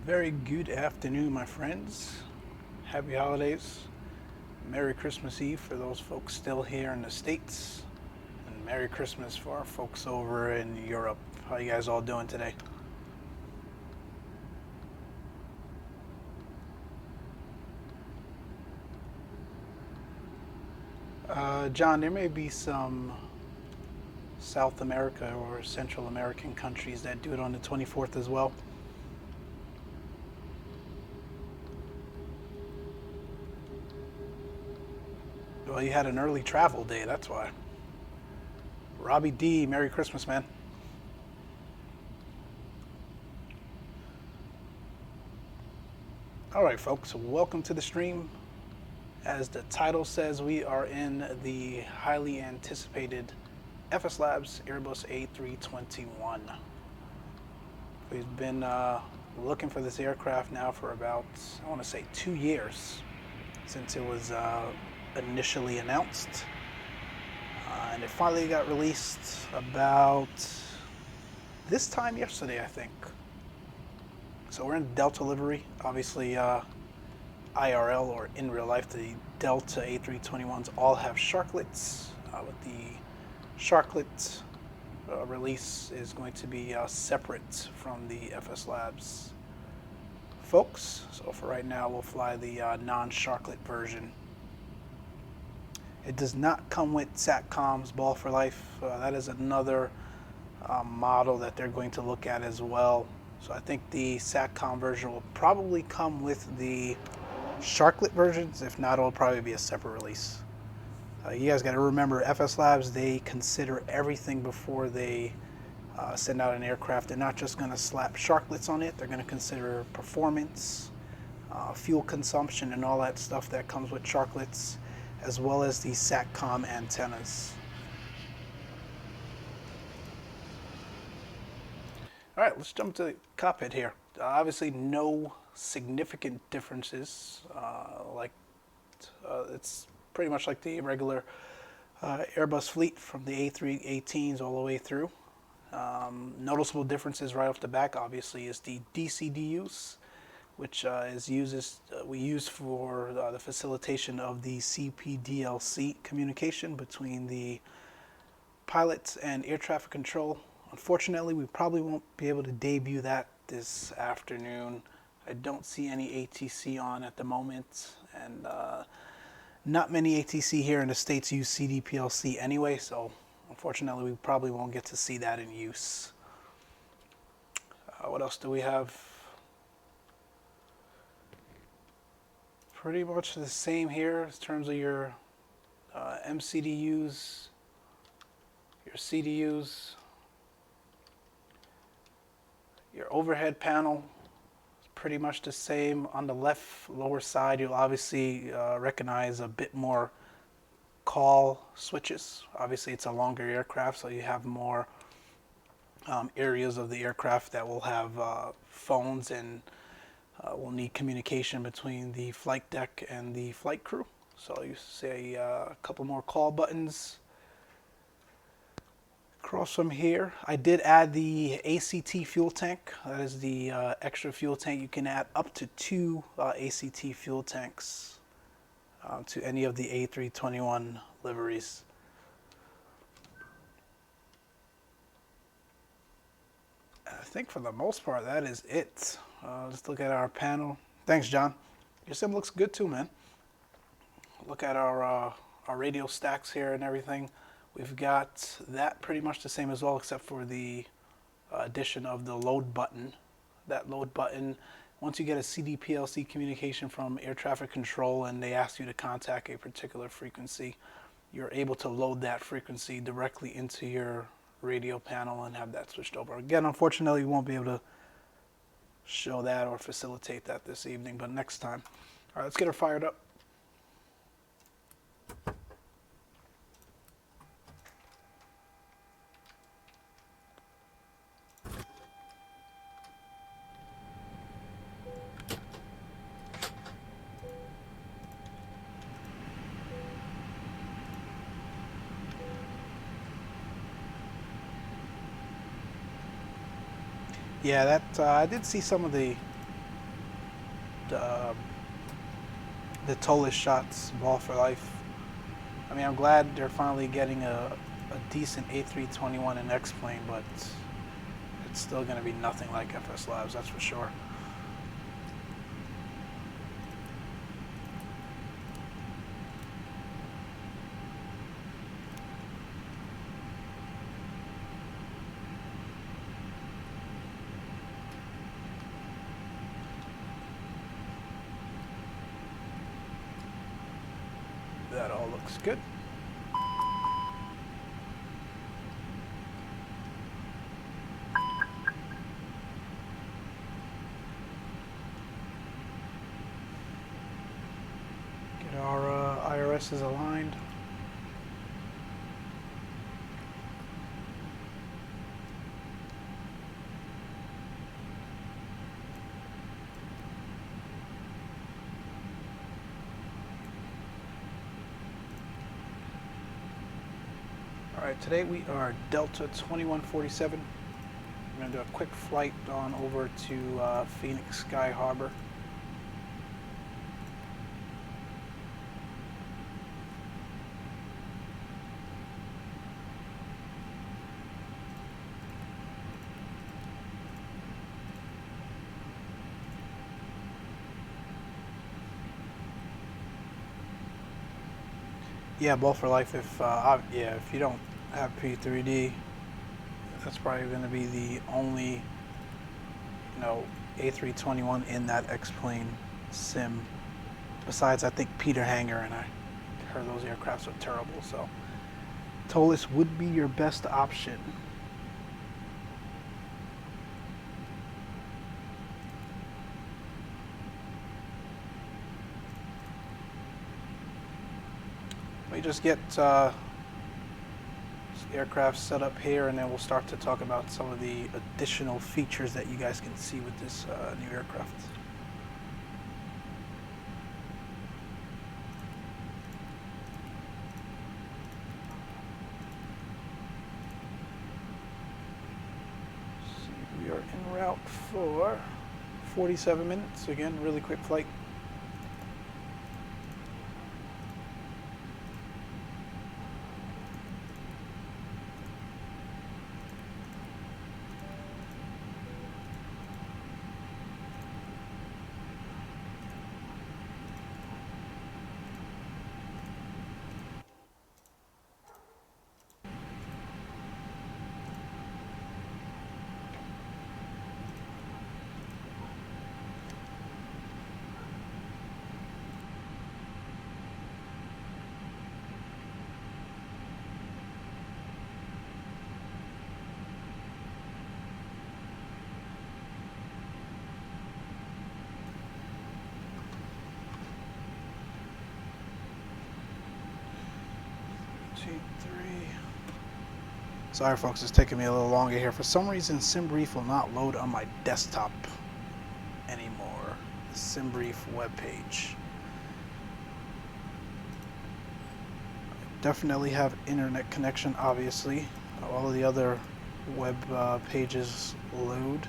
Very good afternoon, my friends. Happy holidays. Merry Christmas Eve for those folks still here in the States. And Merry Christmas for our folks over in Europe. How you guys all doing today? John, there may be some South America or Central American countries that do it on the 24th as well. Well, you had an early travel day, that's why. Robbie D, Merry Christmas, man. All right, folks, welcome to the stream. As the title says, we are in the highly anticipated FSLABS Airbus A321. We've been looking for this aircraft now for about, I want to say, 2 years since it was initially announced. And it finally got released about this time yesterday, I think. So we're in Delta livery. Obviously, IRL or in real life, the Delta A321s all have sharklets. With the sharklet release is going to be separate from the FSLABS folks. So for right now, we'll fly the non-sharklet version. It does not come with SATCOM's Ball for Life. That is another model that they're going to look at as well. So I think the SATCOM version will probably come with the sharklet versions. If not, it'll probably be a separate release. You guys got to remember, FSLABS, they consider everything before they send out an aircraft. They're not just going to slap sharklets on it. They're going to consider performance, fuel consumption, and all that stuff that comes with sharklets, as well as the SATCOM antennas. All right, let's jump to the cockpit here. Obviously, no significant differences. It's pretty much like the regular Airbus fleet from the A318s all the way through. Noticeable differences right off the back, obviously, is the DCDUs, which we use for the facilitation of the CPDLC communication between the pilots and air traffic control. Unfortunately, we probably won't be able to debut that this afternoon. I don't see any ATC on at the moment, and not many ATC here in the States use CDPLC anyway, so unfortunately we probably won't get to see that in use. What else do we have? Pretty much the same here in terms of your MCDUs, your CDUs. Your overhead panel is pretty much the same. On the left lower side, you'll obviously recognize a bit more call switches. Obviously, it's a longer aircraft, so you have more areas of the aircraft that will have phones and will need communication between the flight deck and the flight crew. So you see a couple more call buttons. Across from here, I did add the ACT fuel tank. That is the extra fuel tank. You can add up to 2 ACT fuel tanks to any of the A321 liveries. I think for the most part, that is it. Let's look at our panel. Thanks, John. Your sim looks good too, man. Look at our radio stacks here and everything. We've got that pretty much the same as well, except for the addition of the load button. That load button, once you get a CDPLC communication from air traffic control and they ask you to contact a particular frequency, you're able to load that frequency directly into your radio panel and have that switched over. Again, unfortunately, we won't be able to show that or facilitate that this evening, but next time. All right, let's get her fired up. Yeah, that I did see some of the the Toliss shots, ball for life. I mean, I'm glad they're finally getting a decent A321 and XPlane, but it's still going to be nothing like FSLABS, that's for sure. That all looks good. Get our IRSs aligned. Alright, today we are Delta 2147. We're going to do a quick flight on over to Phoenix Sky Harbor. Yeah, ball for life. If if you don't have P3D, that's probably going to be the only, A321 in that XPlane sim. Besides, I think Peter Hanger, and I heard those aircrafts are terrible. So Toliss would be your best option. We just get aircraft set up here, and then we'll start to talk about some of the additional features that you guys can see with this new aircraft. See, we are en route for 47 minutes. Again, really quick flight. Sorry folks, it's taking me a little longer here. For some reason, SimBrief will not load on my desktop anymore. The SimBrief webpage. I definitely have internet connection, obviously. All of the other web pages load.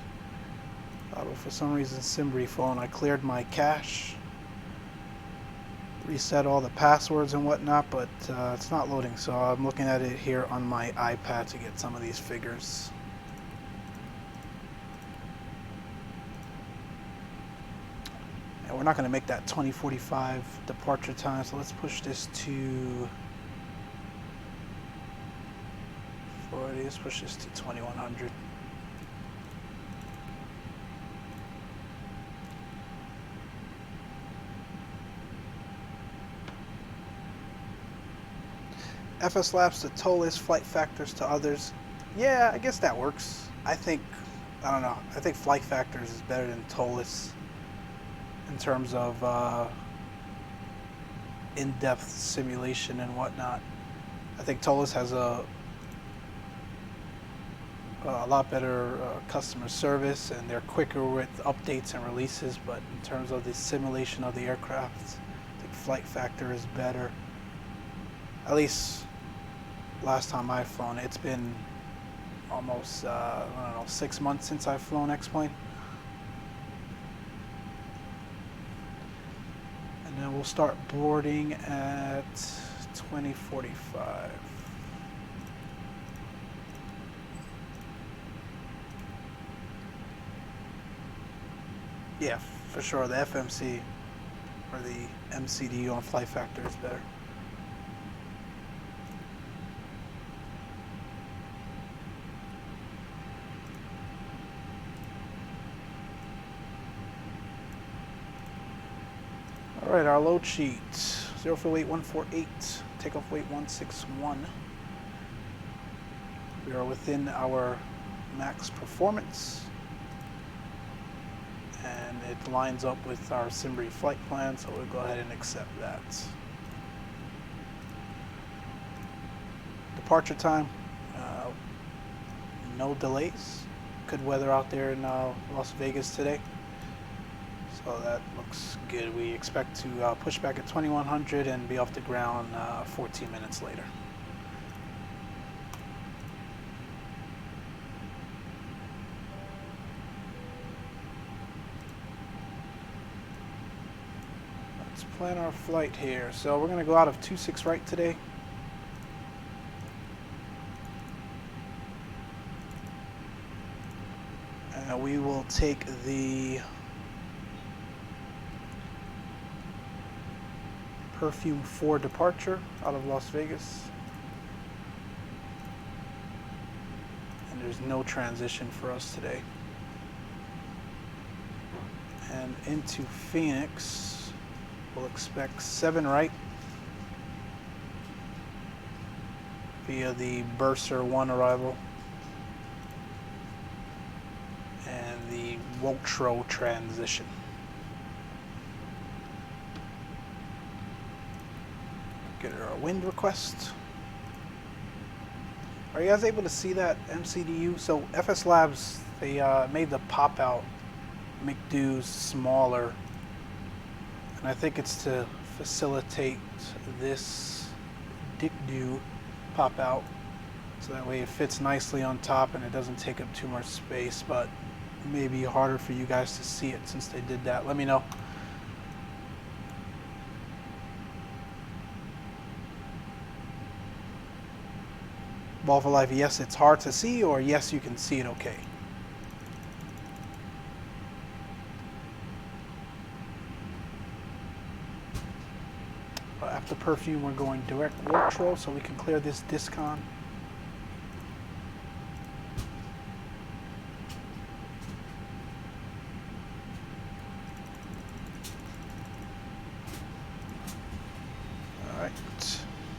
But for some reason, SimBrief won't. I cleared my cache, reset all the passwords and whatnot, but it's not loading, so I'm looking at it here on my iPad to get some of these figures. And we're not going to make that 2045 departure time, so let's push this to 40, let's push this to 2100. FSLABS to Toliss, flight factors to others. Yeah, I guess that works. I think flight factors is better than Toliss in terms of in-depth simulation and whatnot. I think Toliss has a lot better customer service, and they're quicker with updates and releases, but in terms of the simulation of the aircraft, I think flight factor is better. At least last time I've flown, it's been almost, 6 months since I've flown XPlane. will start boarding at 20:45. Yeah, for sure. The FMC or the MCDU on flight factor is better. All right, our load sheet: 0 fuel weight 148, takeoff weight 161. We are within our max performance, and it lines up with our SIMRI flight plan, so we'll go ahead and accept that. Departure time, no delays. Good weather out there in Las Vegas today, so that looks good. We expect to push back at 2100 and be off the ground 14 minutes later. Let's plan our flight here. So we're going to go out of 26 right today. We will take the Perfume 4 departure out of Las Vegas. And there's no transition for us today. And into Phoenix, we'll expect 7 right via the Bursar 1 arrival and the Wotro transition. Get our wind request. Are you guys able to see that MCDU? So FSLABS, they made the pop-out MCDUs smaller, and I think it's to facilitate this DICDU pop-out, so that way it fits nicely on top and it doesn't take up too much space, but it may be harder for you guys to see it since they did that. Let me know. Ball for life, yes, it's hard to see, or yes, you can see it okay. After Perfume, we're going direct Wotro so we can clear this discon.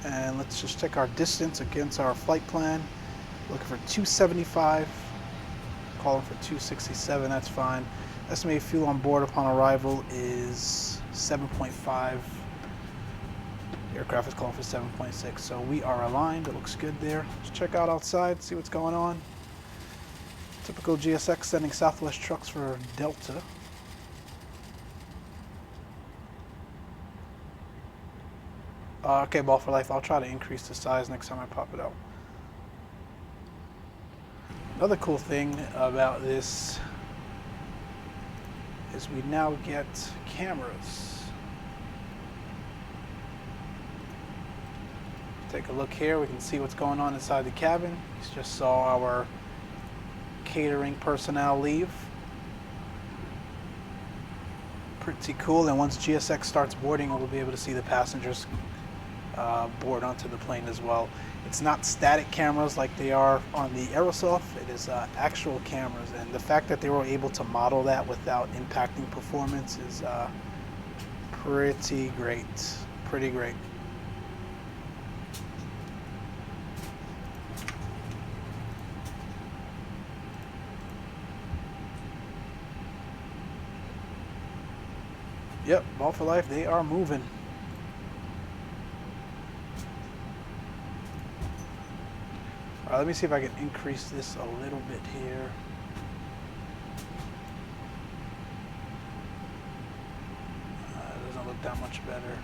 And let's just check our distance against our flight plan. Looking for 275, calling for 267, that's fine. Estimated fuel on board upon arrival is 7.5. The aircraft is calling for 7.6, so we are aligned. It looks good there. Let's check out outside, see what's going on. Typical GSX sending Southwest trucks for Delta. Okay, Ball for life, I'll try to increase the size next time I pop it out. Another cool thing about this is we now get cameras. Take a look here, we can see what's going on inside the cabin. You just saw our catering personnel leave. Pretty cool, and once GSX starts boarding, we'll be able to see the passengers board onto the plane as well. It's not static cameras like they are on the Aerosoft, it is actual cameras, and the fact that they were able to model that without impacting performance is pretty great. Pretty great. Yep, Ball for life, they are moving. All right, let me see if I can increase this a little bit here. It doesn't look that much better.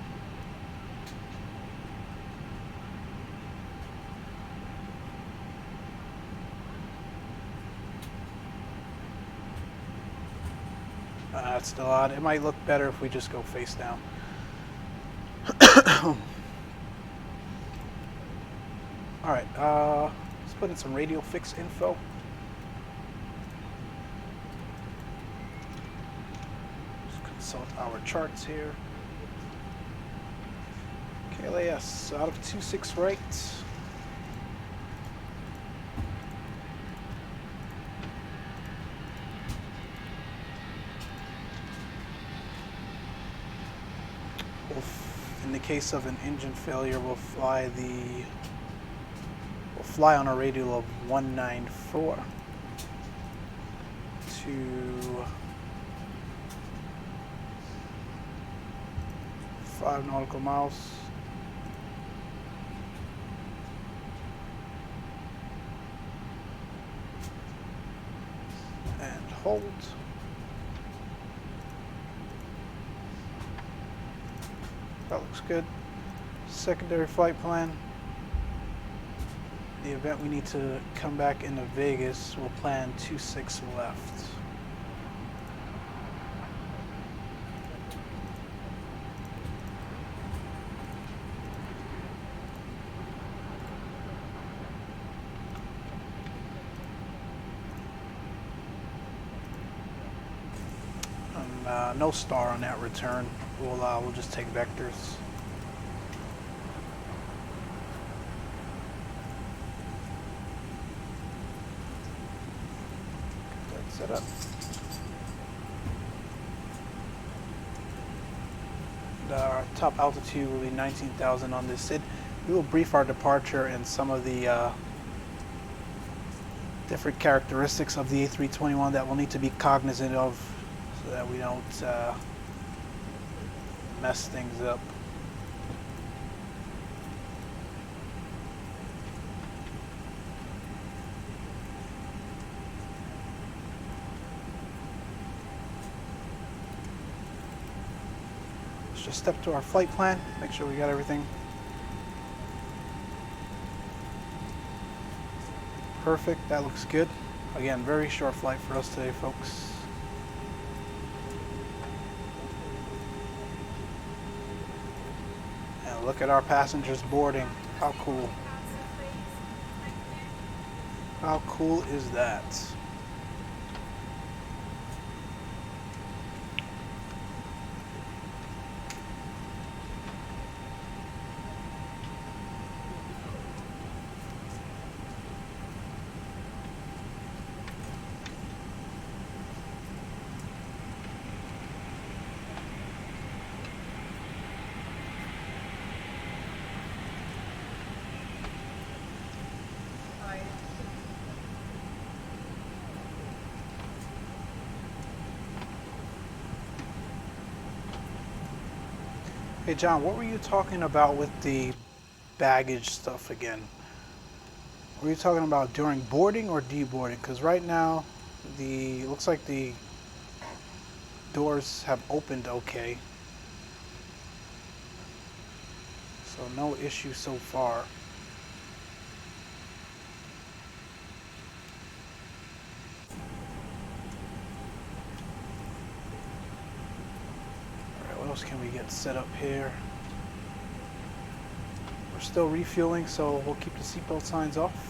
That's still odd. It might look better if we just go face down. in some radio fix info. Let's consult our charts here. KLAS out of 26 right. In the case of an engine failure, we'll fly on a radial of 194 to 5 nautical miles. And hold. That looks good. Secondary flight plan. In the event we need to come back into Vegas, we'll plan 26 left. No star on that return. We'll just take vectors. Get that set up. And our top altitude will be 19,000 on this SID. We will brief our departure and some of the different characteristics of the A321 that we'll need to be cognizant of, so that we don't mess things up. Let's just step to our flight plan, make sure we got everything perfect. That looks good. Again, very short flight for us today, folks. Look at our passengers boarding. How cool. How cool is that? Hey John, what were you talking about with the baggage stuff again? Were you talking about during boarding or deboarding? Because right now, it looks like the doors have opened okay. So no issue so far. What else can we get set up here? We're still refueling, so we'll keep the seatbelt signs off.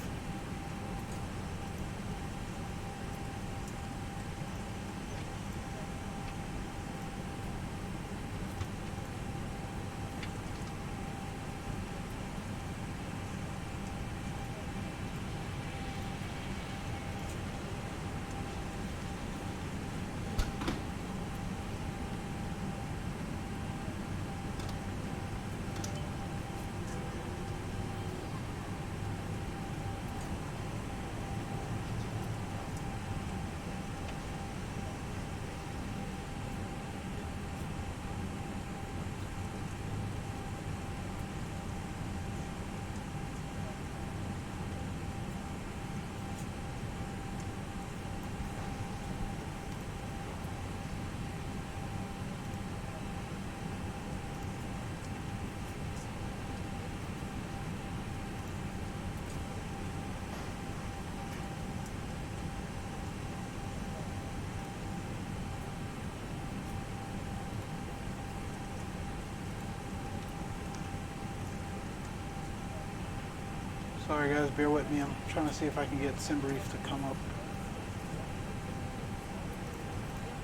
Sorry guys, bear with me. I'm trying to see if I can get SimBrief to come up.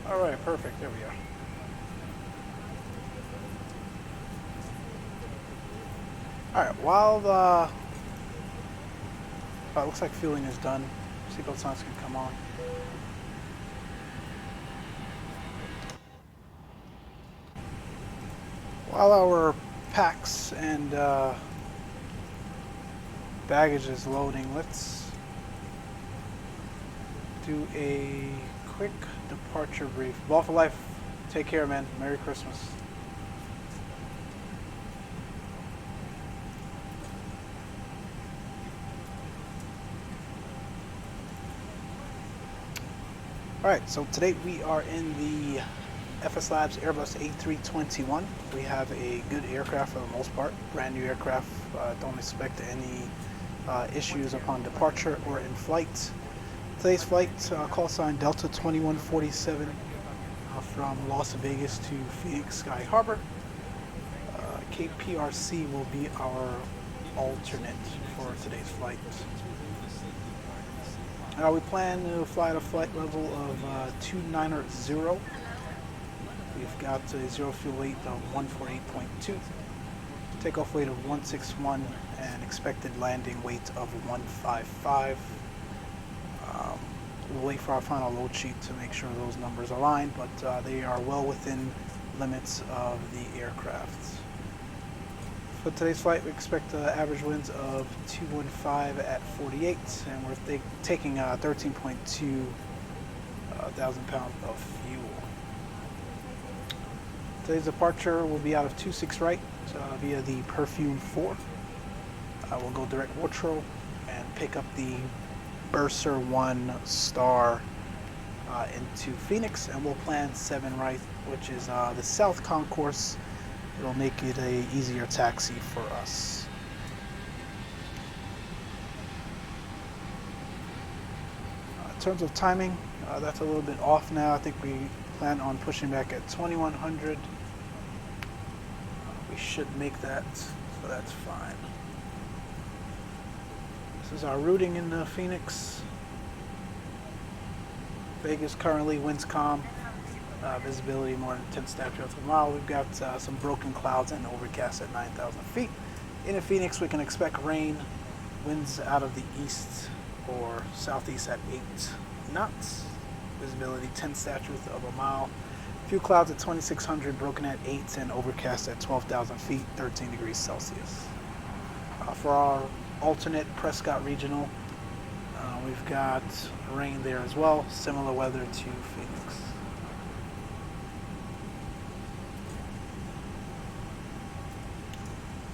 Alright, perfect. There we are. Alright, while the... it looks like fueling is done. Seatbelt signs can come on. While our packs and baggage is loading, let's do a quick departure brief. Ball for life. Take care, man. Merry Christmas. Alright, so today we are in the FSLABS Airbus A321. We have a good aircraft for the most part, brand new aircraft. Don't expect any issues upon departure or in flight. Today's flight, call sign Delta 2147 from Las Vegas to Phoenix Sky Harbor. KPRC will be our alternate for today's flight. We plan to fly at a flight level of 290. We've got a zero fuel weight of 148.2, takeoff weight of 161, and expected landing weight of 155. We'll wait for our final load sheet to make sure those numbers align, but they are well within limits of the aircraft. For today's flight, we expect average winds of 215 at 48, and we're taking 13.2 thousand pounds of fuel. Today's departure will be out of 26 right via the Perfume 4. We'll go direct Woodrow and pick up the Bursar 1 Star into Phoenix, and we'll plan 7 right, which is the South Concourse. It'll make it a easier taxi for us. In terms of timing, that's a little bit off now. I think we plan on pushing back at 2100. We should make that, so that's fine. This is our routing in Phoenix. Vegas currently, winds calm. Visibility more than 10 statutes per mile. We've got some broken clouds and overcast at 9,000 feet. In Phoenix, we can expect rain, winds out of the east or southeast at 8 knots. Visibility 10 statutes of a mile. Few clouds at 2,600, broken at 8, and overcast at 12,000 feet, 13 degrees Celsius. For our alternate Prescott Regional, we've got rain there as well. Similar weather to Phoenix.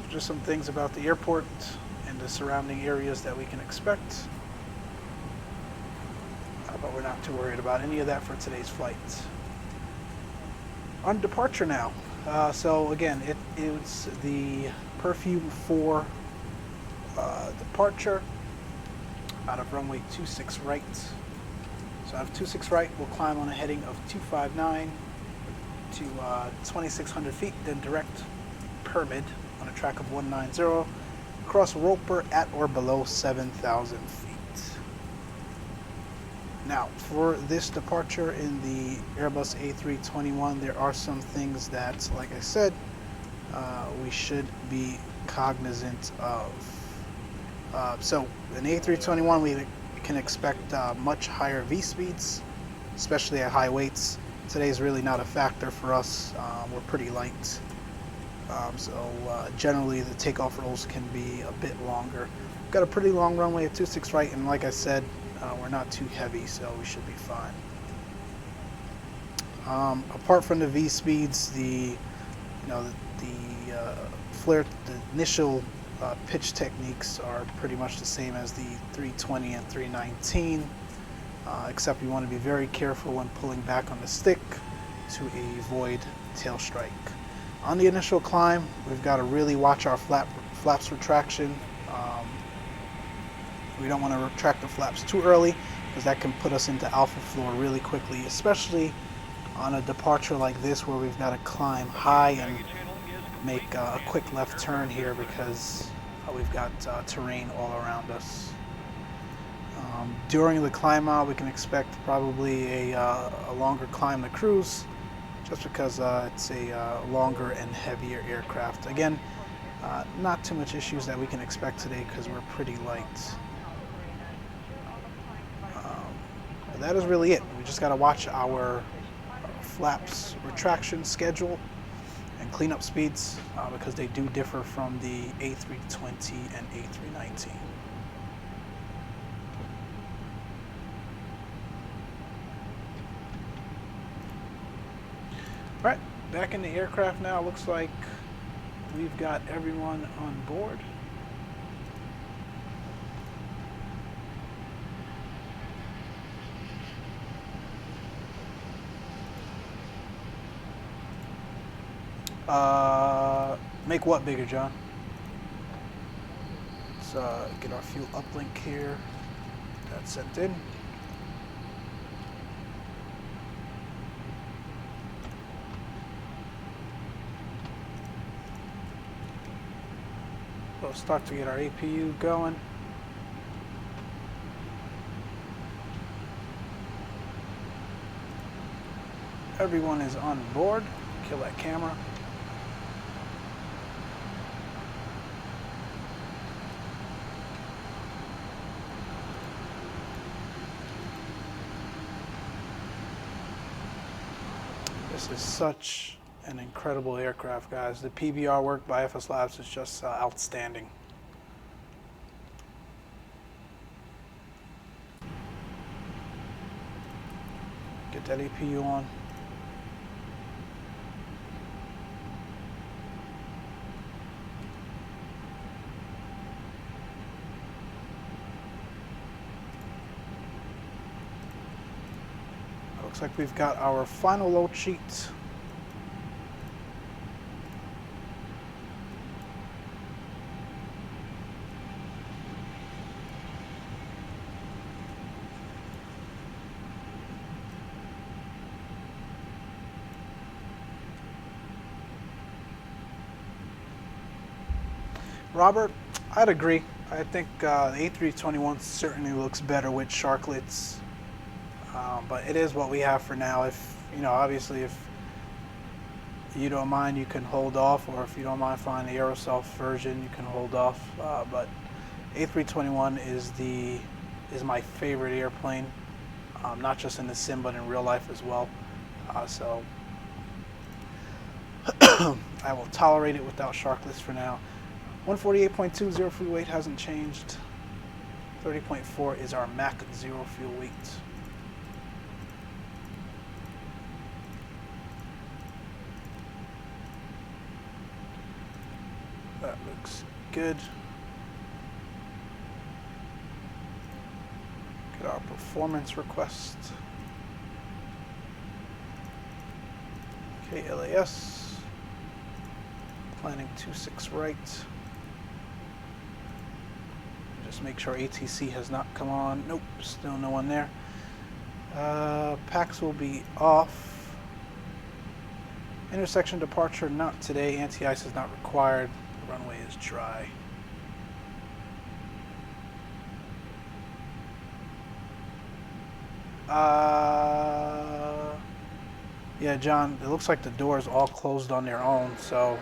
Just some things about the airport and the surrounding areas that we can expect. But we're not too worried about any of that for today's flight. On departure now. So again, it is the Perfume 4 departure out of runway 26 right. So out of 26 right, we'll climb on a heading of 259 to 2,600 feet, then direct Pyramid on a track of 190, cross Roper at or below 7,000 feet. Now, for this departure in the Airbus A321, there are some things that, like I said, we should be cognizant of. So, in the A321, we can expect much higher V speeds, especially at high weights. Today's really not a factor for us. We're pretty light. Generally the takeoff rolls can be a bit longer. We've got a pretty long runway at 26 right, and like I said, we're not too heavy, so we should be fine. Apart from the V speeds, the initial pitch techniques are pretty much the same as the 320 and 319, except you want to be very careful when pulling back on the stick to avoid tail strike. On the initial climb, we've got to really watch our flaps retraction. We don't want to retract the flaps too early, because that can put us into alpha floor really quickly, especially on a departure like this where we've got to climb high and make a quick left turn here, because We've got terrain all around us. During the climb out, we can expect probably a longer climb to cruise, just because it's a longer and heavier aircraft. Again, not too much issues that we can expect today because we're pretty light. But that is really it. We just got to watch our flaps retraction schedule and cleanup speeds because they do differ from the A320 and A319. All right, back in the aircraft now. Looks like we've got everyone on board. Make what bigger, John? Let's get our fuel uplink here. That's sent in. We'll start to get our APU going. Everyone is on board. Kill that camera. This is such an incredible aircraft, guys. The PBR work by FSLABS is just outstanding. Get that APU on. Looks like we've got our final load sheet. Robert, I'd agree. I think the A321 certainly looks better with sharklets. But it is what we have for now. If, obviously if you don't mind, you can hold off, or if you don't mind flying the Aerosoft version, you can hold off. But A321 is my favorite airplane, not just in the sim, but in real life as well. So I will tolerate it without sharklets for now. 148.20 fuel weight hasn't changed. 30.4 is our Mach 0 fuel weight. That looks good. Get our performance request. KLAS. Planning 26 right. Just make sure ATC has not come on. Nope, still no one there. Packs will be off. Intersection departure not today. Anti-ice is not required. The runway is dry. Yeah, John, it looks like the doors all closed on their own, so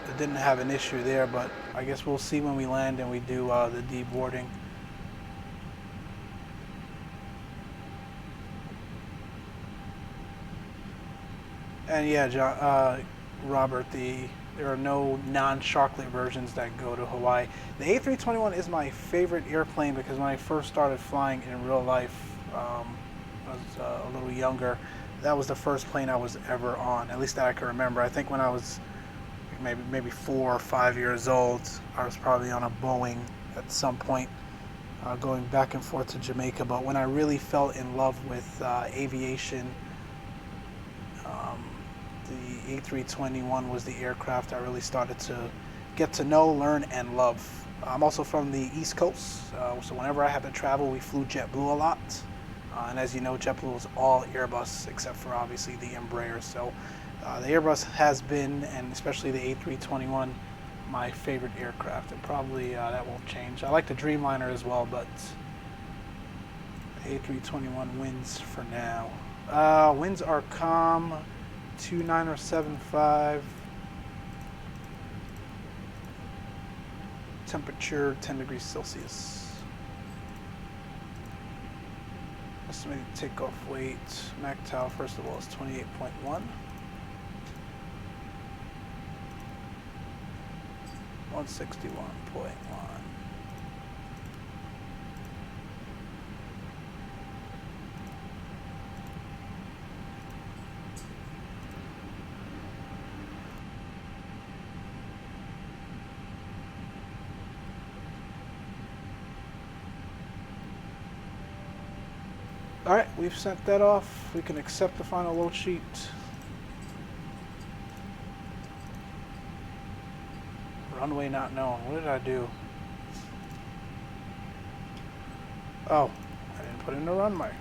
it didn't have an issue there, but I guess we'll see when we land and we do the deboarding. And yeah, John, Robert, there are no non-sharklet versions that go to Hawaii. The A321 is my favorite airplane because when I first started flying in real life, I was a little younger, that was the first plane I was ever on, at least that I can remember. I think when I was maybe 4 or 5 years old, I was probably on a Boeing at some point, going back and forth to Jamaica. But when I really fell in love with aviation, the A321 was the aircraft I really started to get to know, learn, and love. I'm also from the East Coast, so whenever I had to travel, we flew JetBlue a lot. And as you know, JetBlue is all Airbus except for obviously the Embraer. So the Airbus has been, and especially the A321, my favorite aircraft, and probably that won't change. I like the Dreamliner as well, but A321 wins for now. Winds are calm, 2975. Temperature 10 degrees Celsius. Estimated takeoff weight, MACTOW first of all is 28.1. 161.1. Alright, we've sent that off. We can accept the final load sheet. Runway not known. What did I do? Oh, I didn't put in the runway.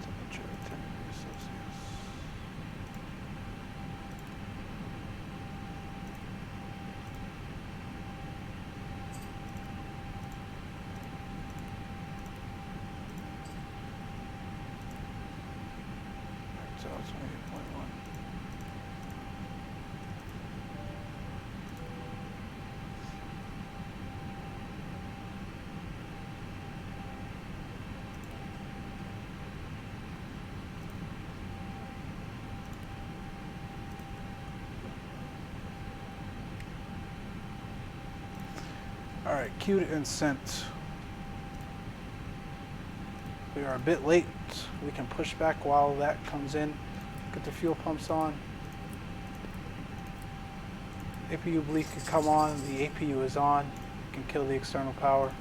Temperature 10 degrees Celsius. So it's 28.1. All right, queued and sent. We are a bit late. We can push back while that comes in. Get the fuel pumps on. APU bleed can come on. The APU is on. You can kill the external power.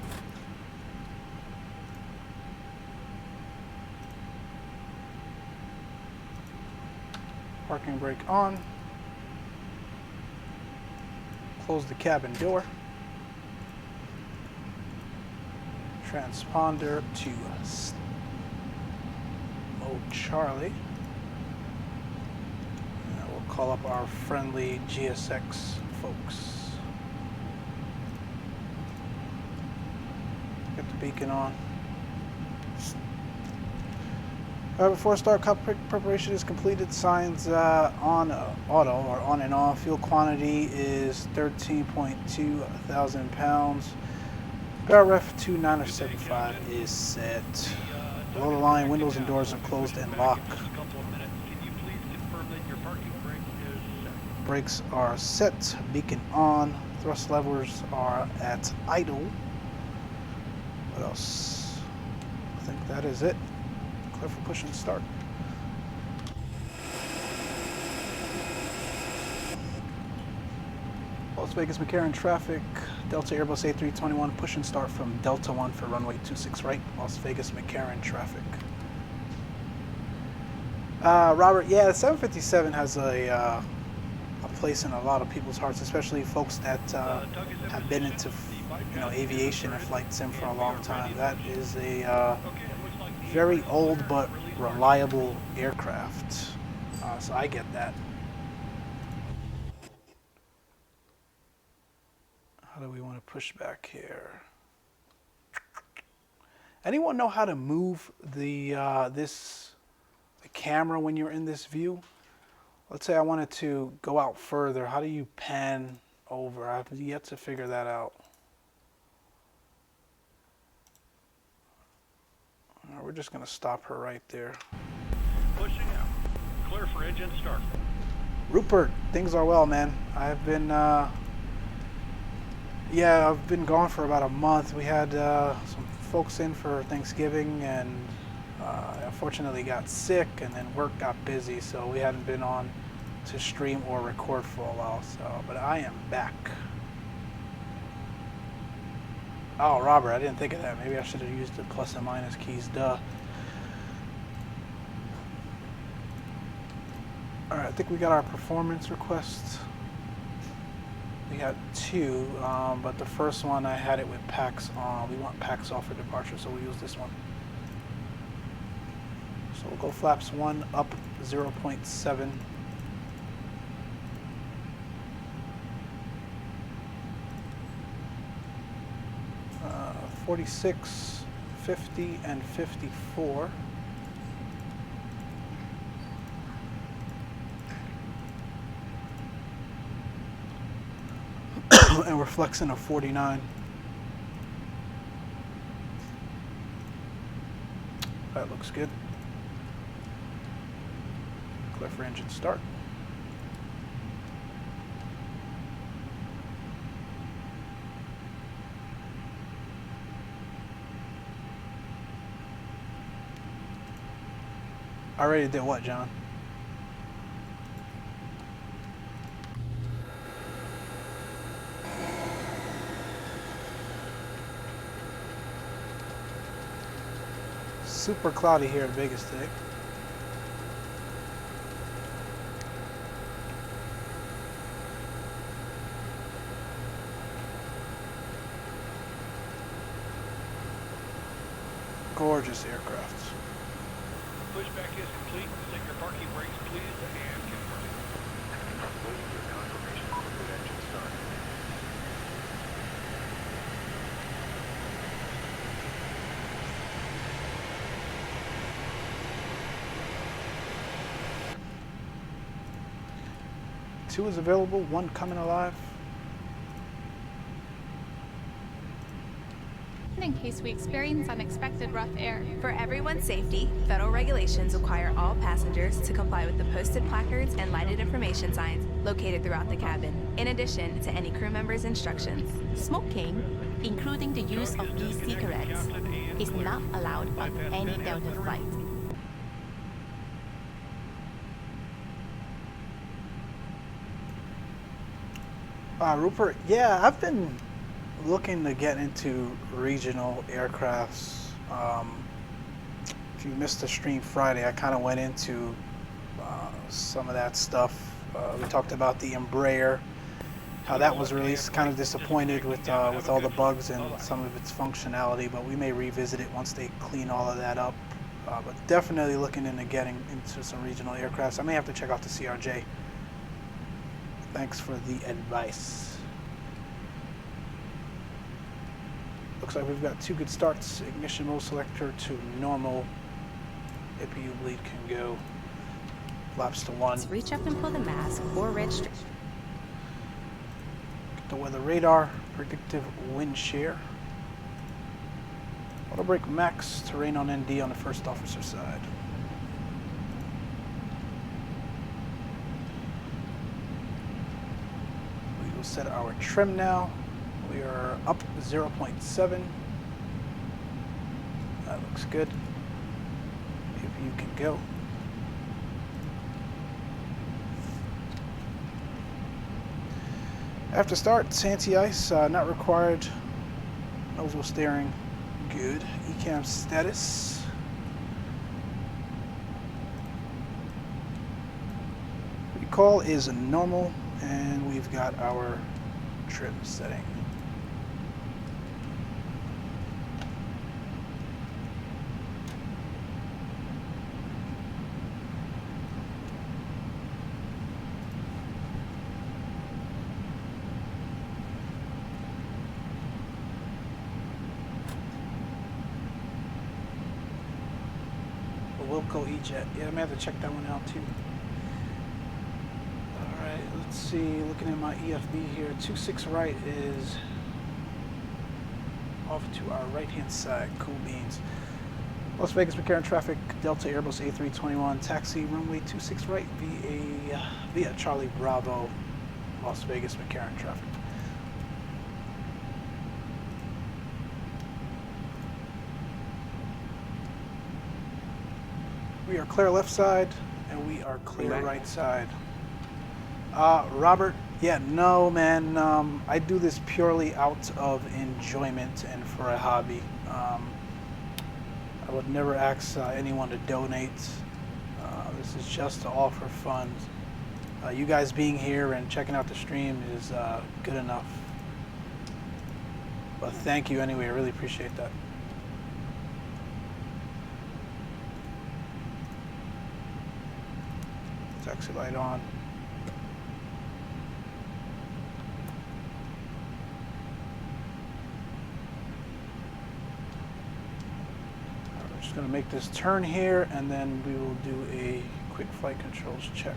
Parking brake on. Close the cabin door. Transponder to mode Charlie. And we'll call up our friendly GSX folks. Get the beacon on. Before start, cockpit preparation is completed. Signs on auto or on and off. Fuel quantity is 13.2 thousand pounds. Ref 2975 is set. Below the line, windows and doors are closed and locked. Brakes are set, beacon on, thrust levers are at idle. What else? I think that is it. Clear for push and start. Las Vegas McCarran traffic, Delta Airbus A321, push and start from Delta 1 for runway 26 right, Las Vegas McCarran traffic. Robert, yeah, the 757 has a place in a lot of people's hearts, especially folks that have been into aviation and flight sim for a long time. That is a very old but reliable aircraft, so I get that. How do we want to push back here? Anyone know how to move the the camera when you're in this view? Let's say I wanted to go out further. How do you pan over? I've yet to figure that out. We're just going to stop her right there. Pushing out. Clear for engine start. Rupert, things are well, man. I've been I've been gone for about a month. We had some folks in for Thanksgiving, and unfortunately got sick, and then work got busy, so we hadn't been on to stream or record for a while. So, but I am back. Oh, Robert, I didn't think of that. Maybe I should have used the plus and minus keys. Duh. All right, I think we got our performance requests. We got two, but the first one I had it with PAX on. We want PAX off for departure, so we'll use this one. So we'll go flaps 1 up 0.7. 46, 50, and 54. And we're flexing a 49. That looks good. Clear for engine start. I already did what, John? Super cloudy here in Vegas today. Gorgeous aircraft. Pushback is complete. Take your parking brakes, please, and confirm. Waiting for confirmation for good engine start. Two is available, one coming alive. In case we experience unexpected rough air. For everyone's safety, federal regulations require all passengers to comply with the posted placards and lighted information signs located throughout the cabin, in addition to any crew member's instructions. Smoking, including the use of e-cigarettes, is not allowed on any Delta flight. Rupert, yeah, I've been looking to get into regional aircrafts. If you missed the stream Friday, I kind of went into some of that stuff. We talked about the Embraer, how that was released. Kind of disappointed with all the bugs and some of its functionality, but we may revisit it once they clean all of that up. But definitely looking into getting into some regional aircrafts. I may have to check out the CRJ. Thanks for the advice. Looks like we've got two good starts. Ignition mode selector to normal. APU bleed can go. Flaps to 1. Reach up and pull the mask or red strip. Get the weather radar. Predictive wind shear. Auto brake max. Terrain on ND on the first officer side. We will set our trim now. We are up 0.7. That looks good. If you can go. After start, anti-ice, not required. Nozzle steering, good. ECAM status. Recall is normal, and we've got our trim setting. Wilco E-Jet. Yeah, I may have to check that one out too. Alright, let's see. Looking at my EFB here. 26 right is off to our right hand side. Cool beans. Las Vegas McCarran traffic. Delta Airbus A321. Taxi runway 26 right via Charlie Bravo. Las Vegas McCarran traffic. We are clear left side, and we are clear right side. Robert, yeah, no, man. I do this purely out of enjoyment and for a hobby. I would never ask anyone to donate. This is just to offer fun. You guys being here and checking out the stream is good enough. But thank you anyway. I really appreciate that. Taxi light on. We're just going to make this turn here, and then we will do a quick flight controls check.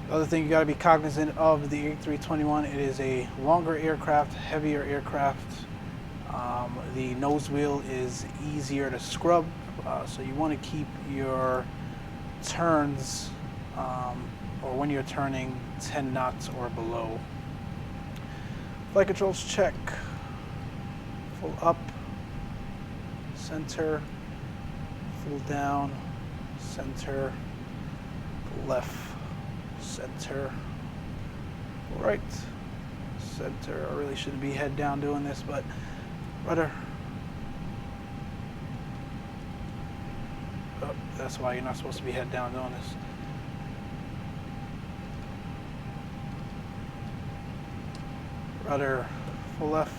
The other thing you got to be cognizant of the A321, it is a longer aircraft, heavier aircraft. The nose wheel is easier to scrub, so you want to keep your turns, or when you're turning, 10 knots or below. Flight controls check. Full up, center, full down, center, left, center, right, center. I really shouldn't be head down doing this, but rudder. Oh, that's why you're not supposed to be head down doing this. Rudder, full left,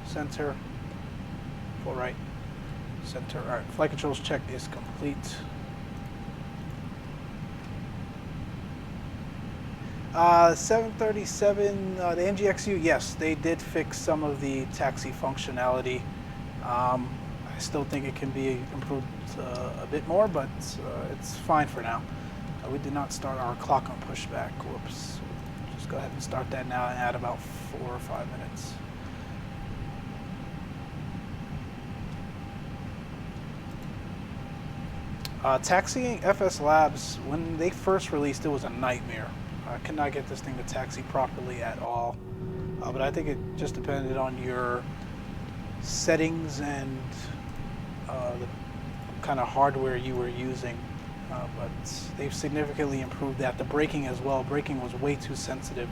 center, full right, center. All right, flight controls check is complete. 737, the NGXU, yes, they did fix some of the taxi functionality. I still think it can be improved a bit more, but it's fine for now. We did not start our clock on pushback. Whoops. Just go ahead and start that now and add about 4 or 5 minutes. Taxiing FSLABS, when they first released, it was a nightmare. I could not get this thing to taxi properly at all. But I think it just depended on your settings and the kind of hardware you were using. But they've significantly improved that. The braking as well. Braking was way too sensitive.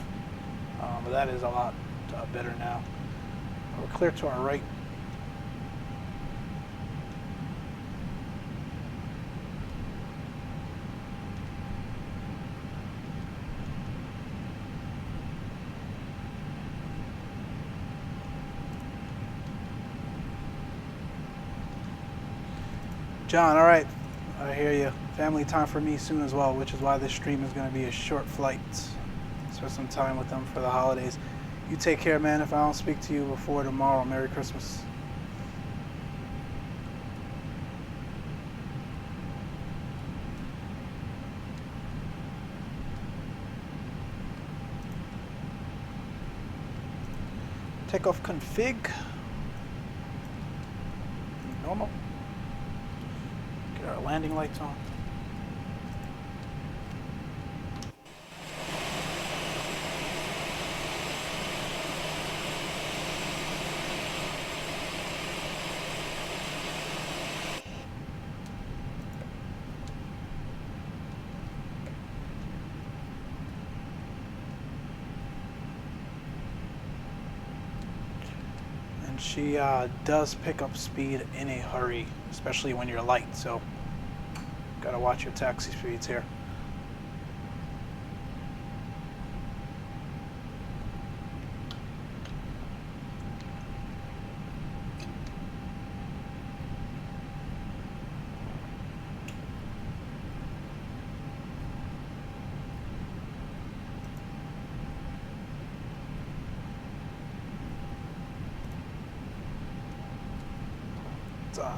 But that is a lot better now. We're clear to our right. John, all right, I hear you. Family time for me soon as well, which is why this stream is going to be a short flight. Spend some time with them for the holidays. You take care, man. If I don't speak to you before tomorrow, Merry Christmas. Takeoff config. Normal. Get our landing lights on. She does pick up speed in a hurry, especially when you're light, so gotta watch your taxi speeds here.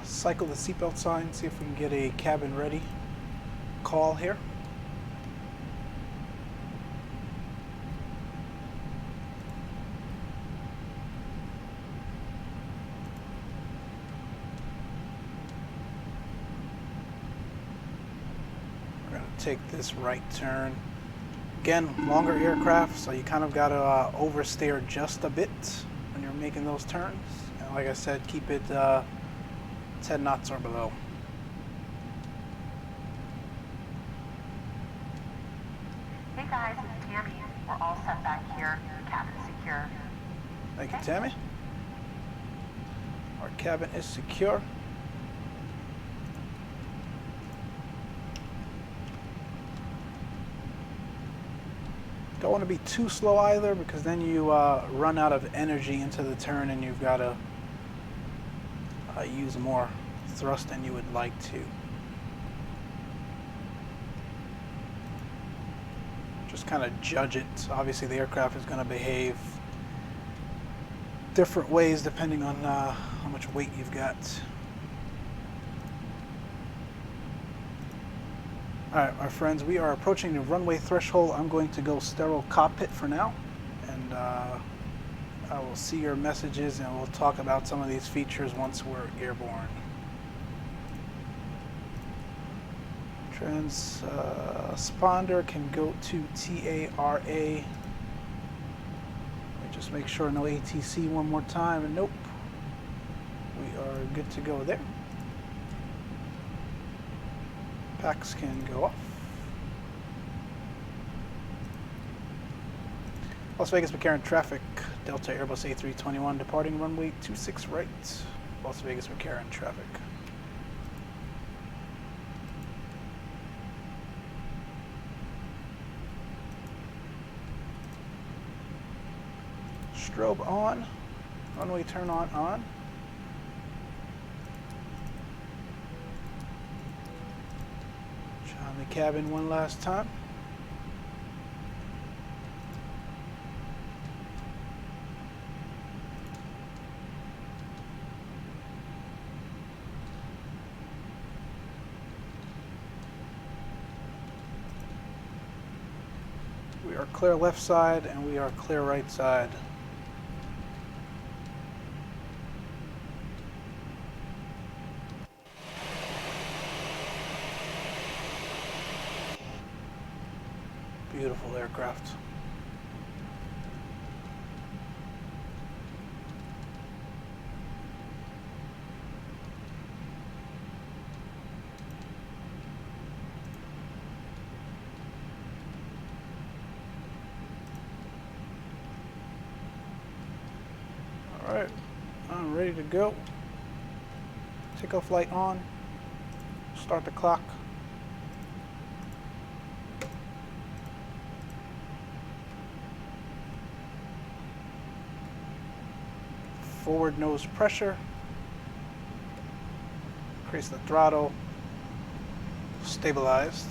Cycle the seatbelt sign, see if we can get a cabin ready call here. We're going to take this right turn. Again, longer aircraft, so you kind of got to oversteer just a bit when you're making those turns. And like I said, keep it 10 knots or below. Hey guys, it's Tammy. We're all set back here. Cabin secure. Thank you, Tammy. Our cabin is secure. Don't want to be too slow either, because then you run out of energy into the turn and you've got to use more thrust than you would like to. kind of judge it. Obviously, the aircraft is going to behave different ways depending on how much weight you've got. Alright, my friends, we are approaching the runway threshold. I'm going to go sterile cockpit for now, and I will see your messages and we'll talk about some of these features once we're airborne. Transponder can go to TARA. Let me just make sure no ATC one more time, and nope. We are good to go there. Packs can go off. Las Vegas McCarran traffic. Delta Airbus A321 departing runway 26 right. Las Vegas McCarran traffic. Strobe on. Runway turn on. Shine the cabin one last time. We are clear left side and we are clear right side. Beautiful aircraft. All right, I'm ready to go. Takeoff light on. Start the clock. Forward nose pressure, increase the throttle, stabilized.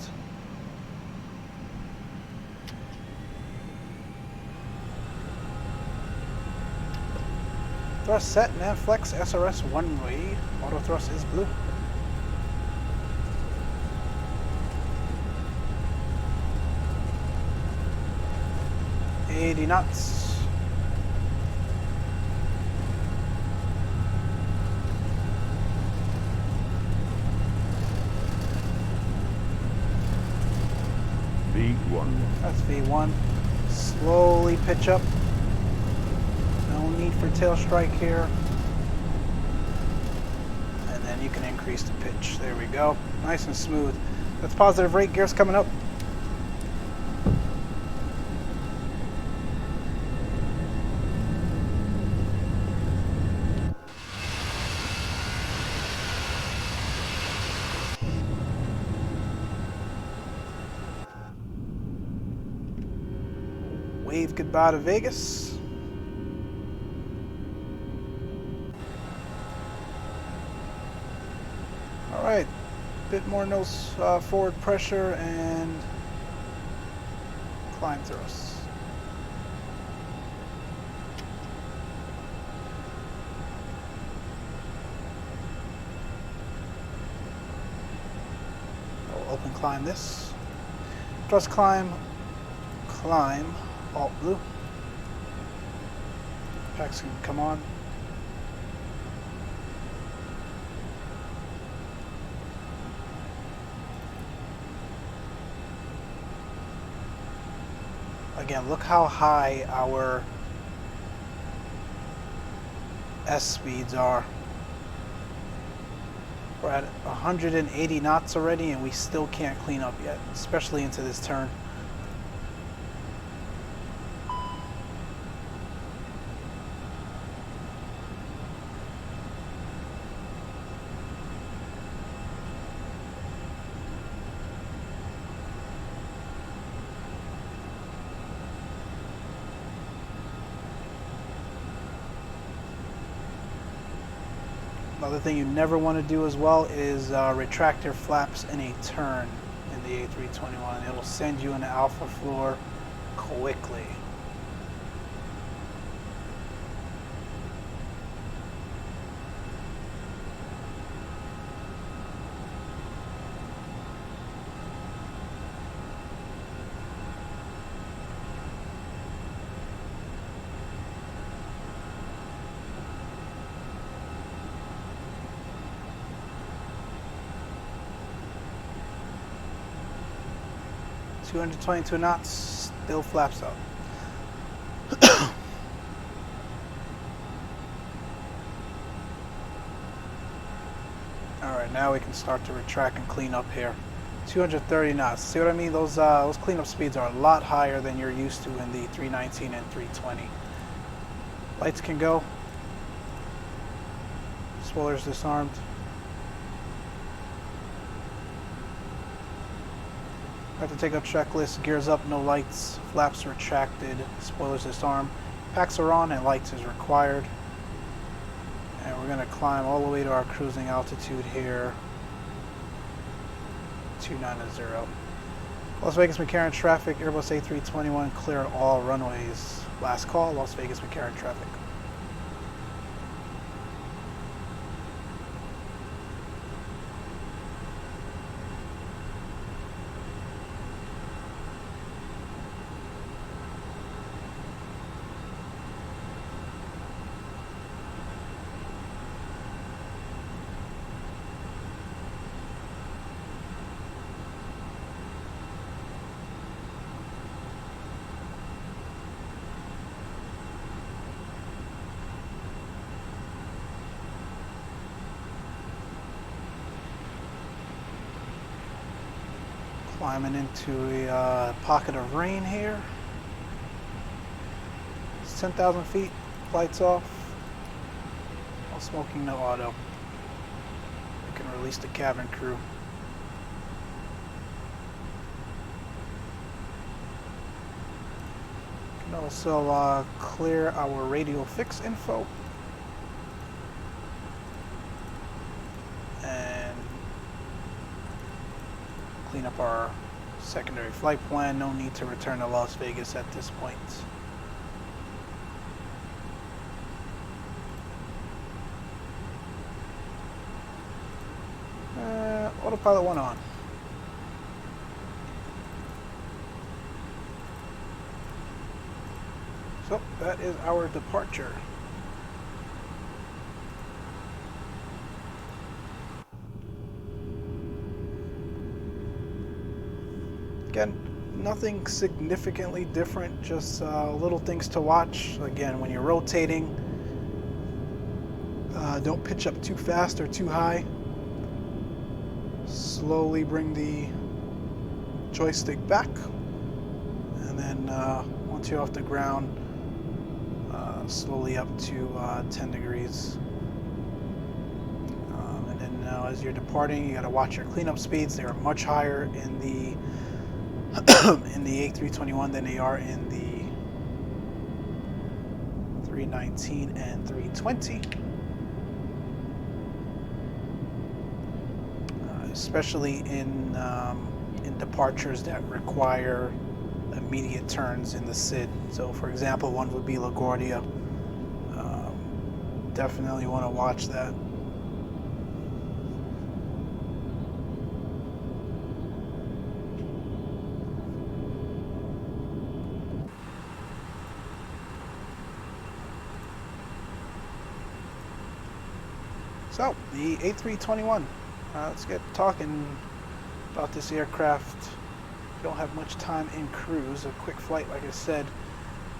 Thrust set, nav flex, SRS one way, auto thrust is blue. $80 knots. V1. That's V1. Slowly pitch up. No need for tail strike here. And then you can increase the pitch. There we go. Nice and smooth. That's positive rate. Gears coming up. Wave goodbye to Vegas. All right, bit more nose forward pressure and climb thrust. I'll open climb this. Thrust climb, climb. Alt blue. Packs can come on. Again, look how high our S speeds are. We're at 180 knots already and we still can't clean up yet, especially into this turn. Another thing you never want to do as well is retract your flaps in a turn in the A321. It'll send you into alpha floor quickly. $222 knots, still flaps up. Alright, now we can start to retract and clean up here. 230 knots. See what I mean? Those cleanup speeds are a lot higher than you're used to in the 319 and 320. Lights can go. Spoilers disarmed. Have to take up checklist. Gears up, no lights. Flaps retracted. Spoilers disarmed. Packs are on and lights is required. And we're going to climb all the way to our cruising altitude here. 290. Las Vegas McCarran traffic. Airbus A321 clear all runways. Last call. Las Vegas McCarran traffic. Climbing into a pocket of rain here. It's 10,000 feet, lights off. No smoking, no auto. We can release the cabin crew. We can also clear our radial fix info. Clean up our secondary flight plan. No need to return to Las Vegas at this point. Autopilot 1 on. So that is our departure. Again, nothing significantly different, just little things to watch. Again, when you're rotating, don't pitch up too fast or too high. Slowly bring the joystick back, and then once you're off the ground, slowly up to 10 degrees. And then as you're departing, you got to watch your cleanup speeds. They are much higher in the in the A321 than they are in the 319 and 320. Especially in departures that require immediate turns in the SID. So for example, one would be LaGuardia. Definitely want to watch that. So, the A321. Let's get talking about this aircraft. We don't have much time in cruise. A quick flight, like I said.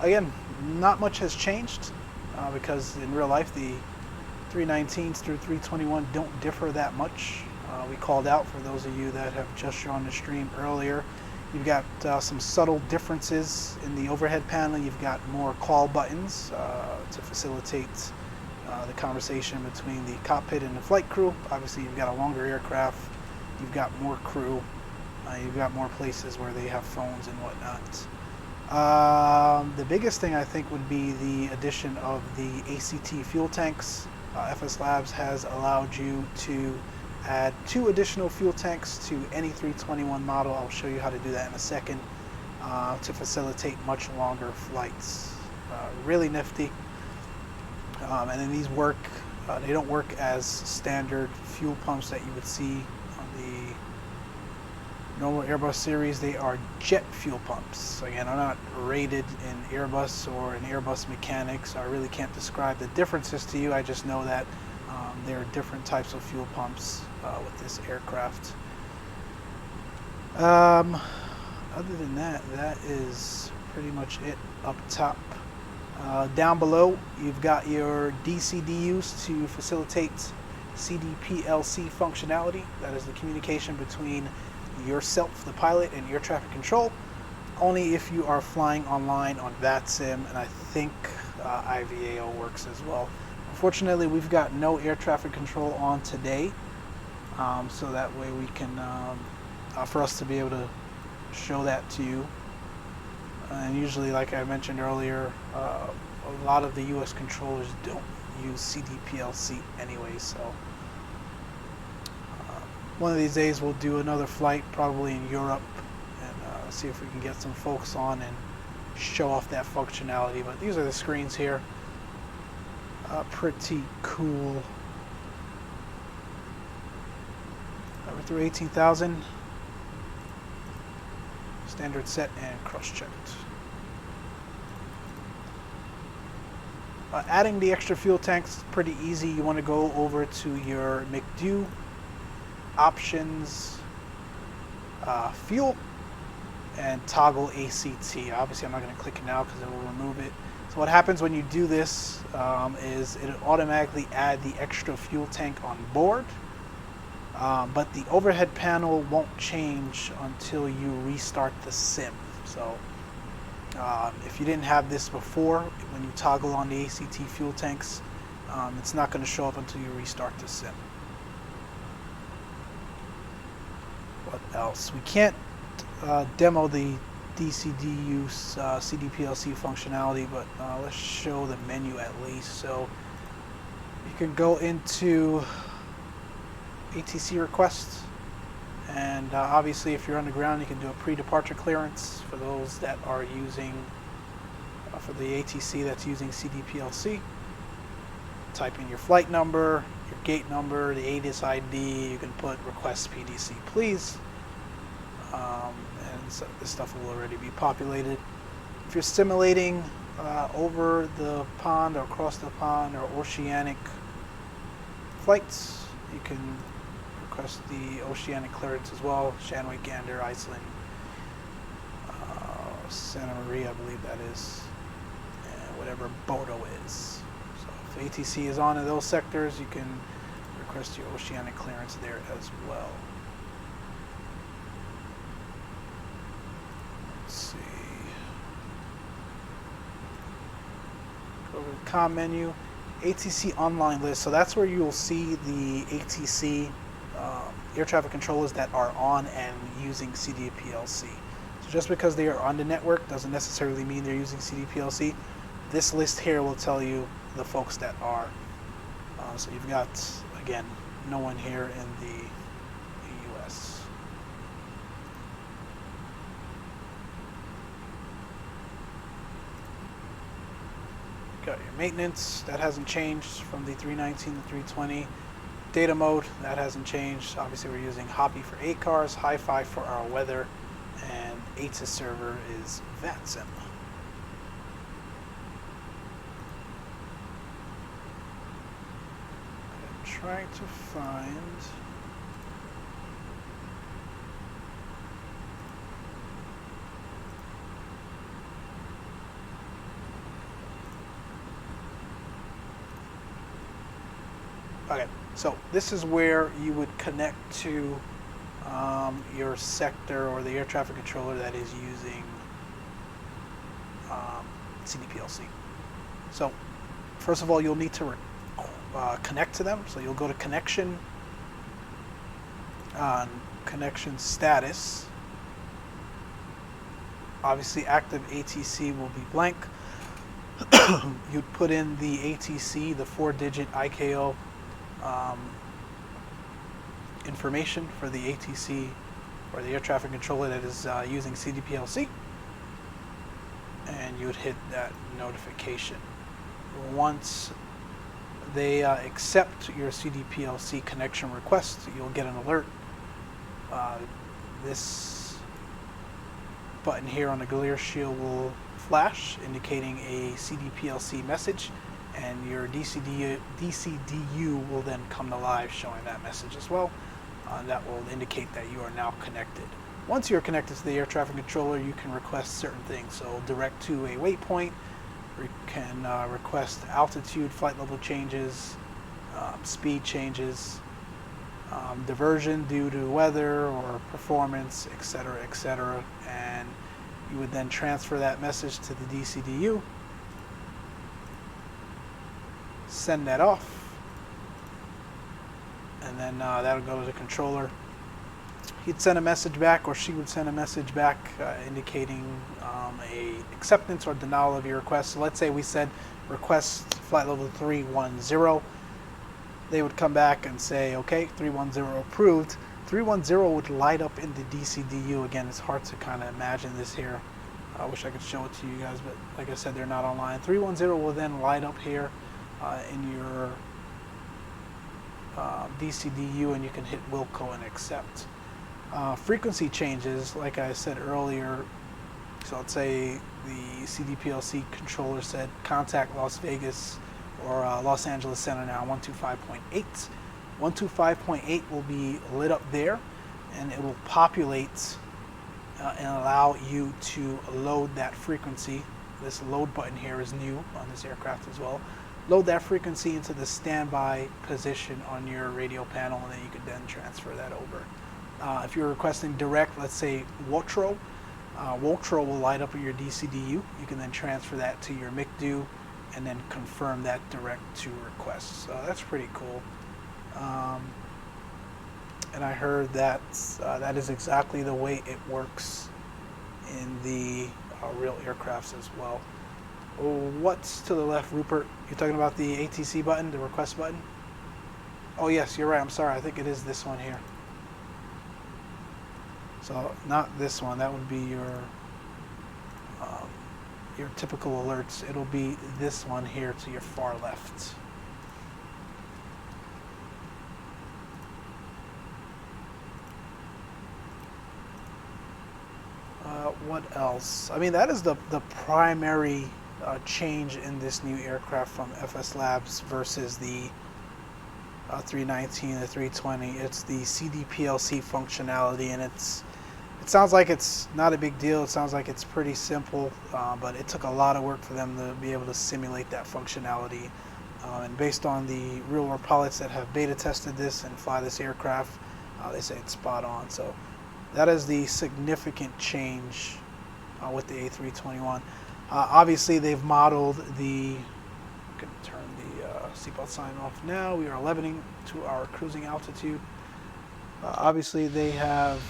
Again, not much has changed because in real life the 319s through 321 don't differ that much. We called out for those of you that have just joined the stream earlier. You've got some subtle differences in the overhead panel. You've got more call buttons to facilitate the conversation between the cockpit and the flight crew. Obviously, you've got a longer aircraft, you've got more crew, you've got more places where they have phones and whatnot. The biggest thing I think would be the addition of the ACT fuel tanks. FSLABS has allowed you to add 2 additional fuel tanks to any 321 model. I'll show you how to do that in a second. to facilitate much longer flights. Really nifty. And then these work, they don't work as standard fuel pumps that you would see on the normal Airbus series. They are jet fuel pumps. Again, I'm not rated in Airbus or in Airbus mechanics, so I really can't describe the differences to you. I just know that there are different types of fuel pumps with this aircraft. Other than that, that is pretty much it up top. Down below, you've got your DCDUs to facilitate CDPLC functionality. That is the communication between yourself, the pilot, and air traffic control. Only if you are flying online on VATSIM, and I think IVAO works as well. Unfortunately, we've got no air traffic control on today, so that way we can, for us to be able to show that to you. And usually, like I mentioned earlier, a lot of the US controllers don't use CDPLC anyway, so one of these days we'll do another flight, probably in Europe, and see if we can get some folks on and show off that functionality. But these are the screens here. Pretty cool. We're through 18,000. Standard set and cross-checked. Adding the extra fuel tanks is pretty easy. You want to go over to your McDo options, fuel, and toggle ACT. Obviously, I'm not going to click it now because it will remove it. So what happens when you do this is it automatically add the extra fuel tank on board, but the overhead panel won't change until you restart the sim. So if you didn't have this before, when you toggle on the ACT fuel tanks, it's not going to show up until you restart the sim. What else? We can't demo the DCDU CDPLC functionality, but let's show the menu at least. So you can go into ATC requests, and obviously if you're on the ground, you can do a pre-departure clearance for those that are using for the ATC that's using CDPLC. Type in your flight number, your gate number, the ATIS ID. You can put request PDC please, and so this stuff will already be populated. If you're simulating over the pond or across the pond or oceanic flights, you can request the oceanic clearance as well. Shanwick, Gander, Iceland, Santa Maria, I believe that is, and whatever Bodo is. So if ATC is on in those sectors, you can request your oceanic clearance there as well. Let's see. Go to the comm menu. ATC online list. So that's where you will see the ATC air traffic controllers that are on and using CDPLC. So just because they are on the network doesn't necessarily mean they're using CDPLC. This list here will tell you the folks that are. So you've got, again, no one here in the US. Got your maintenance, that hasn't changed from the 319 to 320. Data mode, that hasn't changed. Obviously we're using Hoppy for 8 cars, Hi-Fi for our weather, and ATIS server is VATSIM. I'm trying to find... Okay, so this is where you would connect to your sector or the air traffic controller that is using CDPLC. So first of all, you'll need to connect to them. So you'll go to connection, connection status. Obviously active ATC will be blank. You'd put in the ATC, the 4-digit ICAO information for the ATC or the air traffic controller that is using CDPLC. and you would hit that notification. Once they accept your CDPLC connection request, you'll get an alert. This button here on the glare shield will flash, indicating a CDPLC message, and your DCDU will then come to life, showing that message as well. That will indicate that you are now connected. Once you're connected to the air traffic controller, you can request certain things. So direct to a waypoint, you can request altitude, flight level changes, speed changes, diversion due to weather or performance, etc., etc. And you would then transfer that message to the DCDU, send that off, and then that'll go to the controller. He'd send a message back, or she would send a message back indicating a acceptance or denial of your request. So let's say we said request flight level 310. They would come back and say, okay, 310 approved. 310 would light up in the DCDU. Again, it's hard to kind of imagine this here. I wish I could show it to you guys, but like I said, they're not online. 310 will then light up here in your DCDU, and you can hit Wilco and accept. Frequency changes, like I said earlier, so let's say the CDPLC controller said contact Las Vegas or Los Angeles Center now 125.8. 125.8 will be lit up there, and it will populate and allow you to load that frequency. This load button here is new on this aircraft as well. Load that frequency into the standby position on your radio panel, and then you could then transfer that over. If you're requesting direct, let's say WOTRO, WOTRO will light up with your DCDU. You can then transfer that to your MICDU and then confirm that direct to request. So that's pretty cool. And I heard that that is exactly the way it works in the real aircrafts as well. What's to the left, Rupert? You're talking about the ATC button, the request button? Oh yes, you're right. I'm sorry. I think it is this one here. So not this one. That would be your typical alerts. It'll be this one here to your far left. What else? I mean, that is the primary change in this new aircraft from FSLABS versus the 319 and the 320. It's the CDPLC functionality, and it sounds like it's not a big deal. It sounds like it's pretty simple, but it took a lot of work for them to be able to simulate that functionality. And based on the real-world pilots that have beta tested this and fly this aircraft, they say it's spot on. So that is the significant change with the A321. Obviously, they've modeled the. I'm going to turn the seatbelt sign off now. We are leveling to our cruising altitude. Obviously, they have.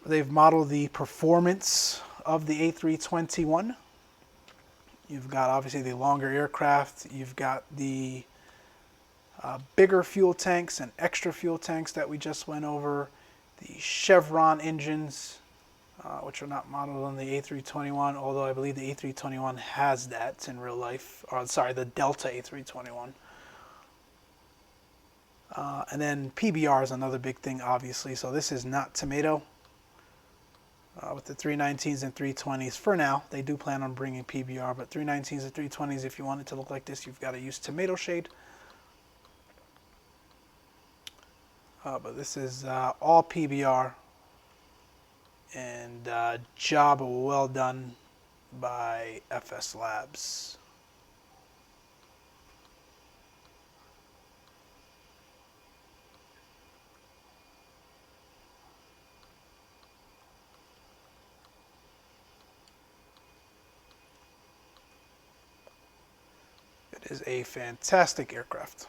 They've modeled the performance of the A321. You've got obviously the longer aircraft. You've got the bigger fuel tanks and extra fuel tanks that we just went over. The Chevron engines, which are not modeled on the A321, although I believe the A321 has that in real life. Or, sorry, the Delta A321. And then PBR is another big thing, obviously. So this is not tomato. With the 319s and 320s, for now, they do plan on bringing PBR, but 319s and 320s, if you want it to look like this, you've got to use tomato shade. But this is all PBR, and job well done by FSLABS. It is a fantastic aircraft.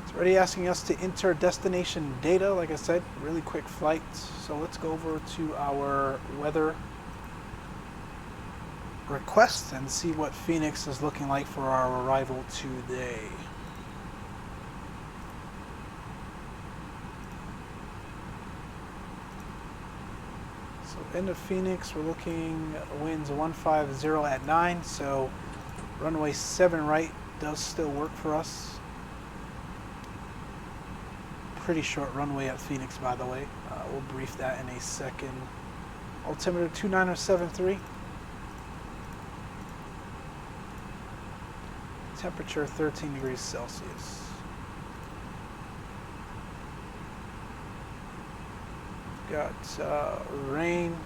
It's already asking us to enter destination data. Like I said, really quick flight. So let's go over to our weather requests and see what Phoenix is looking like for our arrival today. So into Phoenix, we're looking winds 150 at 9, so runway 7 right does still work for us. Pretty short runway at Phoenix, by the way. We'll brief that in a second. Altimeter 2973. Temperature 13 degrees Celsius. Got rain,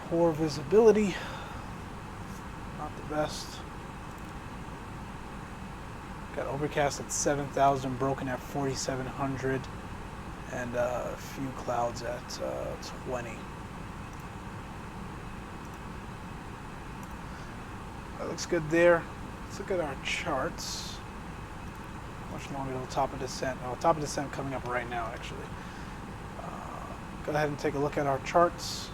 poor visibility, not the best. Got overcast at 7,000, broken at 4,700, and a few clouds at 20. That looks good there. Let's look at our charts. Much longer till top of descent. Oh, top of descent coming up right now, actually. Go ahead and take a look at our charts.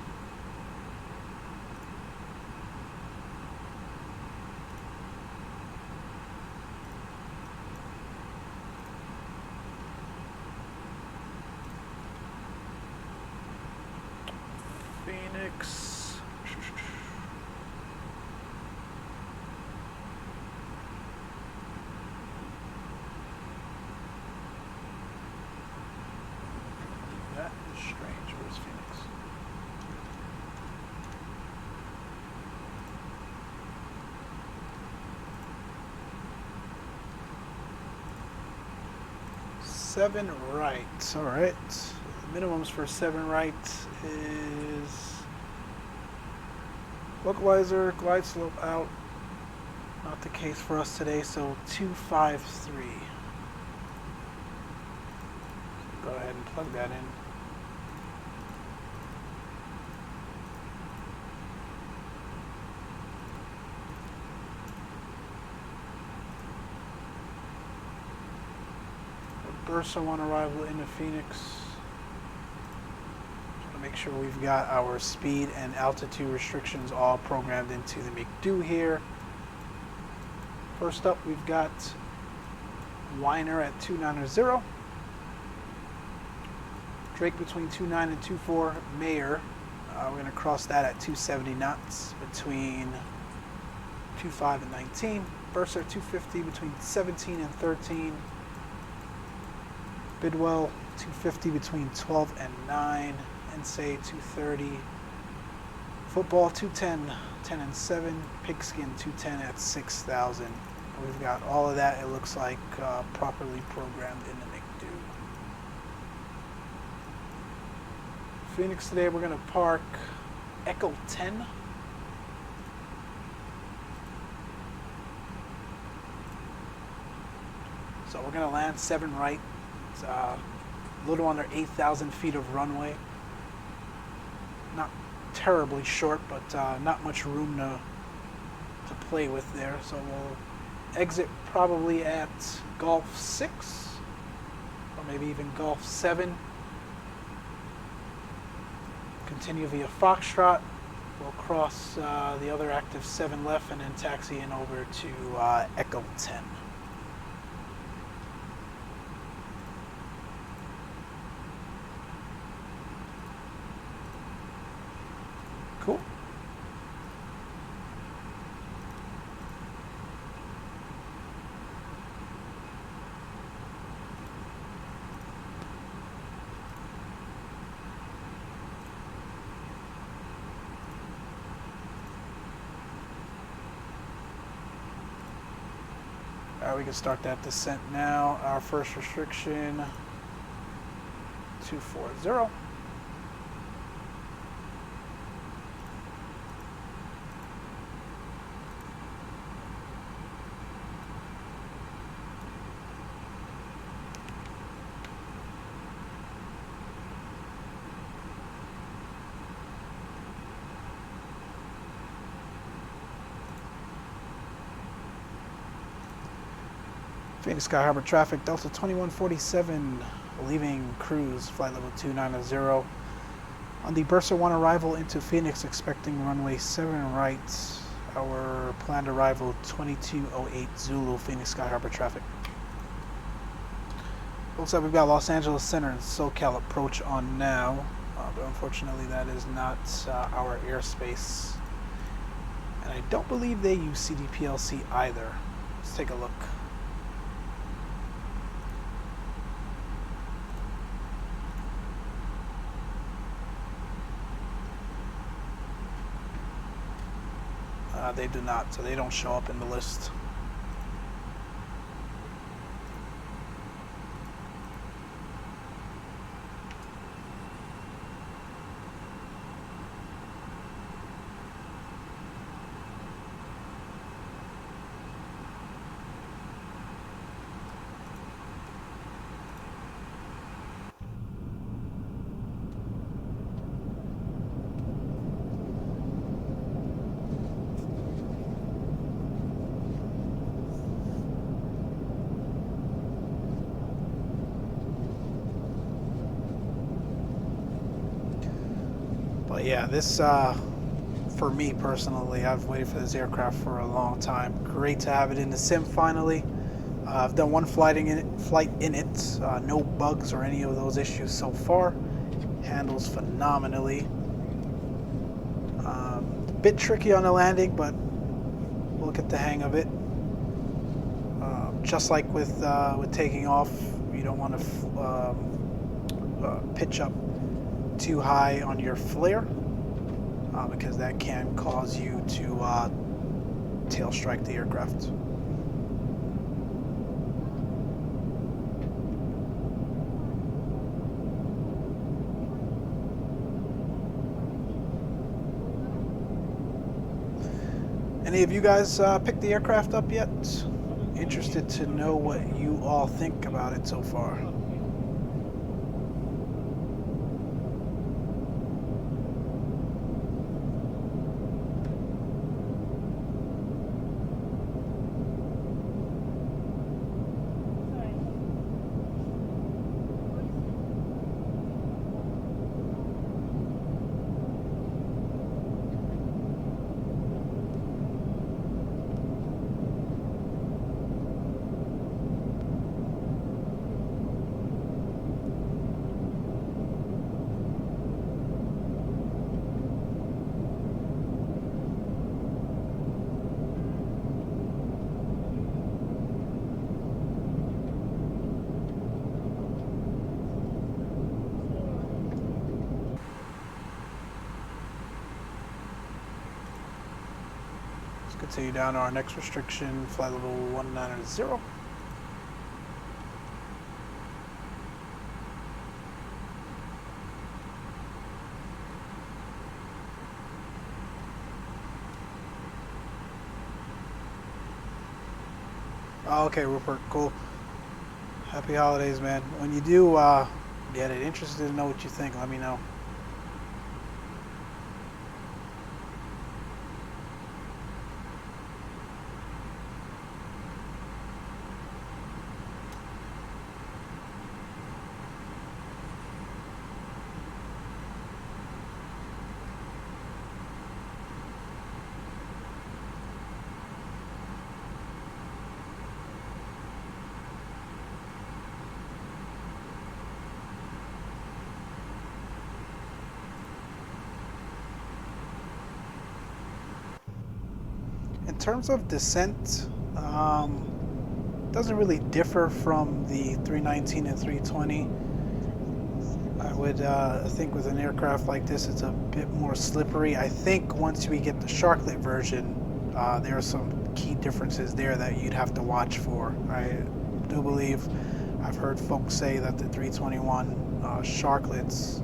Phoenix. That is strange. Where's Phoenix? Seven right. All right. The minimums for 7 right is localizer, glide slope out. Not the case for us today, so 253. Go ahead and plug that in. Bursa on arrival into Phoenix. Make sure we've got our speed and altitude restrictions all programmed into the McDo here. First up, we've got Weiner at 290. Drake between 29 and 24. Mayer, we're going to cross that at 270 knots between 25 and 19. Bursa 250 between 17 and 13. Bidwell 250 between 12 and 9. Say 230, football 210, 10 and 7, pigskin 210 at 6,000. We've got all of that, it looks like, properly programmed in the McDo. Phoenix today, we're going to park Echo 10. So we're going to land 7 right. It's a little under 8,000 feet of runway. Not terribly short, but not much room to play with there. So we'll exit probably at Golf 6, or maybe even Golf 7. Continue via Foxtrot. We'll cross the other active 7 left and then taxi in over to Echo 10. Cool. We can start that descent now. Our first restriction, 240. Phoenix Sky Harbor traffic, Delta 2147, leaving cruise, flight level 290. On the Bursar 1 arrival into Phoenix, expecting runway 7 right, our planned arrival 2208 Zulu, Phoenix Sky Harbor traffic. Looks like we've got Los Angeles Center and SoCal approach on now, but unfortunately that is not our airspace. And I don't believe they use CDPLC either. Let's take a look. They do not, so they don't show up in the list. But yeah, this, for me personally, I've waited for this aircraft for a long time. Great to have it in the sim finally. I've done one flight in it. No bugs or any of those issues so far. Handles phenomenally. A bit tricky on the landing, but we'll get the hang of it. Just like with taking off, you don't want to pitch up too high on your flare because that can cause you to tail strike the aircraft. Any of you guys picked the aircraft up yet? Interested to know what you all think about it so far. Continue down to our next restriction, flight level 190. Oh, okay, Rupert, cool. Happy holidays, man. When you do get it, interested to know what you think, let me know. In terms of descent, doesn't really differ from the 319 and 320. I would think with an aircraft like this, it's a bit more slippery. I think once we get the Sharklet version, there are some key differences there that you'd have to watch for. I do believe I've heard folks say that the 321 Sharklets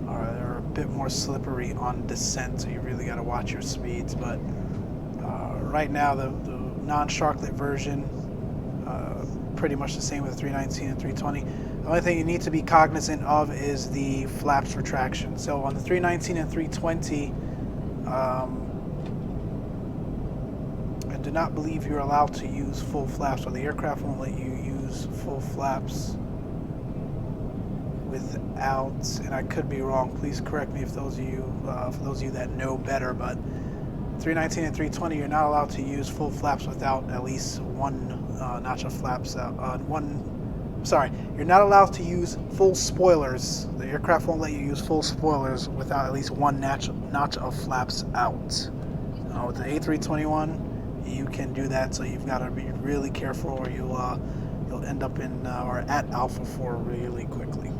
are a bit more slippery on descent, so you really got to watch your speeds. But right now, the non-Sharklet version, pretty much the same with 319 and 320. The only thing you need to be cognizant of is the flaps retraction. So on the 319 and 320, I do not believe you're allowed to use full flaps, or the aircraft won't let you use full flaps without, and I could be wrong, please correct me if those of you, for those of you that know better, but 319 and 320, you're not allowed to use full flaps without at least one notch of flaps out. You're not allowed to use full spoilers. The aircraft won't let you use full spoilers without at least one notch of flaps out. With the A321, you can do that, so you've got to be really careful, or you'll end up in or at Alpha 4 really quickly.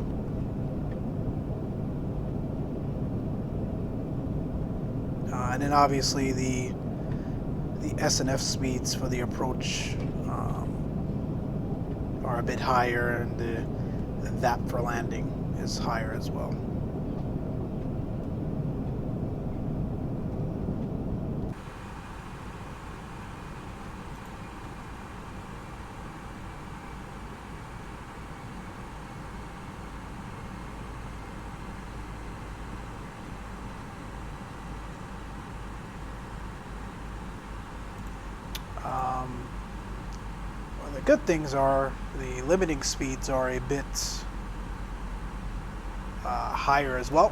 And then obviously the SNF speeds for the approach are a bit higher, and the VAP for landing is higher as well. Well, the good things are the limiting speeds are a bit higher as well.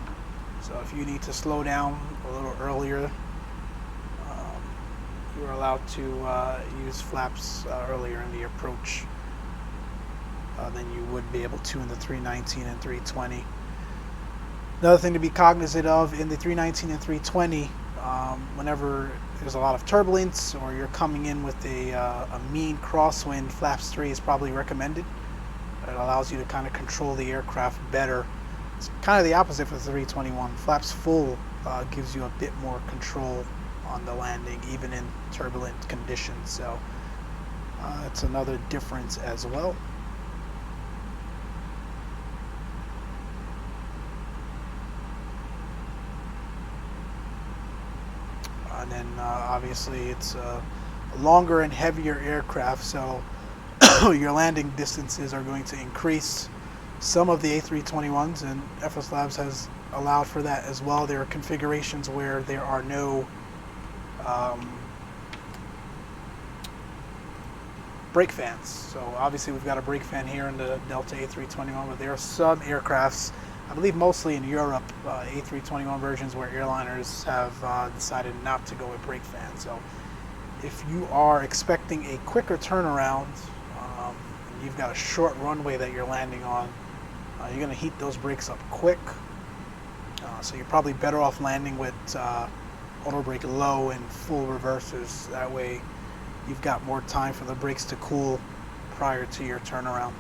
So if you need to slow down a little earlier, you're allowed to use flaps earlier in the approach than you would be able to in the 319 and 320. Another thing to be cognizant of in the 319 and 320, whenever there's a lot of turbulence or you're coming in with a mean crosswind, flaps 3 is probably recommended. It allows you to kind of control the aircraft better. It's kind of the opposite for the 321. Flaps full gives you a bit more control on the landing, even in turbulent conditions. So it's another difference as well. And then obviously it's a longer and heavier aircraft, so your landing distances are going to increase. Some of the A321s, and FSLABS has allowed for that as well. There are configurations where there are no brake fans. So obviously we've got a brake fan here in the Delta A321, but there are some aircrafts, I believe mostly in Europe, A321 versions where airliners have decided not to go with brake fans. So if you are expecting a quicker turnaround, and you've got a short runway that you're landing on, you're going to heat those brakes up quick. So you're probably better off landing with auto brake low and full reversers. That way you've got more time for the brakes to cool prior to your turnaround.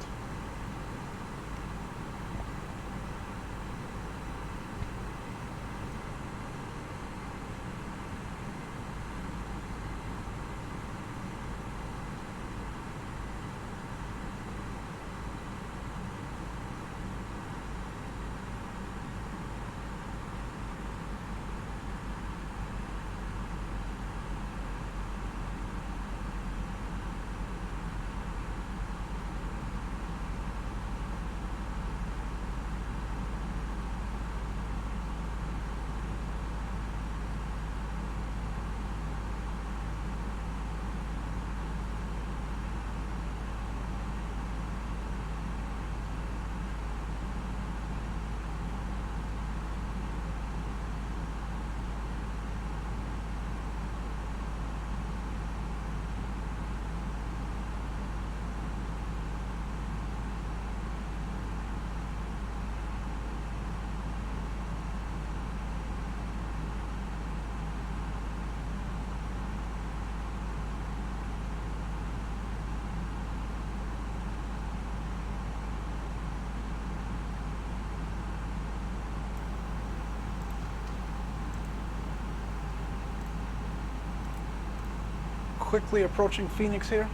Quickly approaching Phoenix here.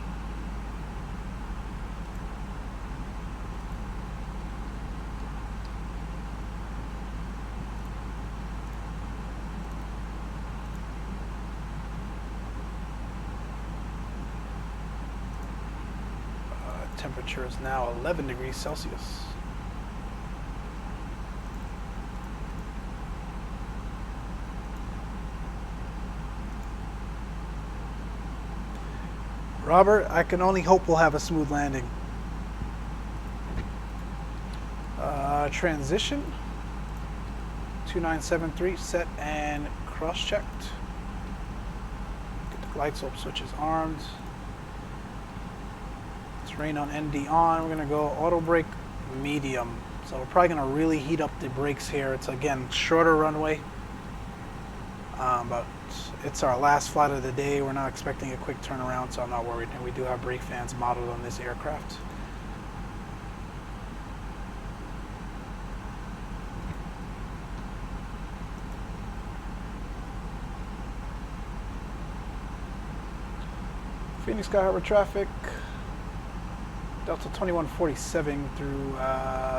Temperature is now 11 degrees Celsius. Robert, I can only hope we'll have a smooth landing. Transition 2973 set and cross-checked. Get the glide slope switches armed. Terrain on ND on. We're going to go auto brake medium. So we're probably going to really heat up the brakes here. It's again shorter runway, but it's our last flight of the day. We're not expecting a quick turnaround, so I'm not worried. And we do have brake fans modeled on this aircraft. Phoenix Sky Harbor traffic, Delta 2147 through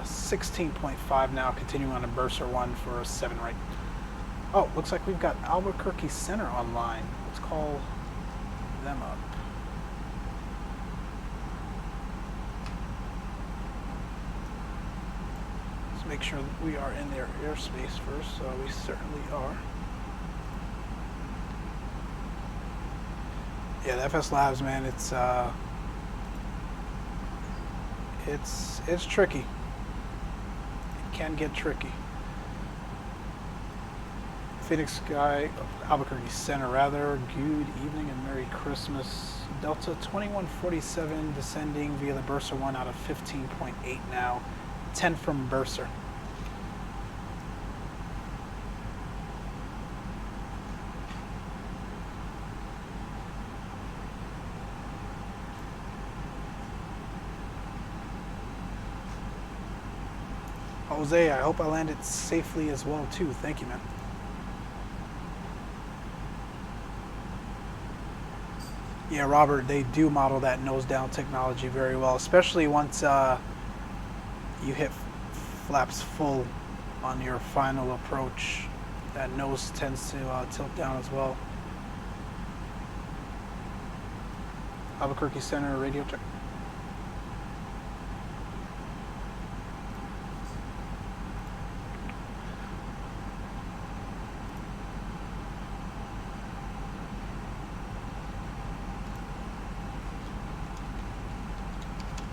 16.5 now, continuing on a Bursar 1 for a 7 right. Oh, looks like we've got Albuquerque Center online. Let's call them up. Let's make sure that we are in their airspace first, so we certainly are. Yeah, the FSLABS, man, it's tricky. It can get tricky. Phoenix Sky, Albuquerque Center rather. Good evening and Merry Christmas. Delta 2147 descending via the Bursar 1 out of 15.8 now. 10 from Bursar. Jose, I hope I landed safely as well too. Thank you, man. Yeah, Robert, they do model that nose down technology very well, especially once you hit flaps full on your final approach. That nose tends to tilt down as well. Albuquerque Center radio check.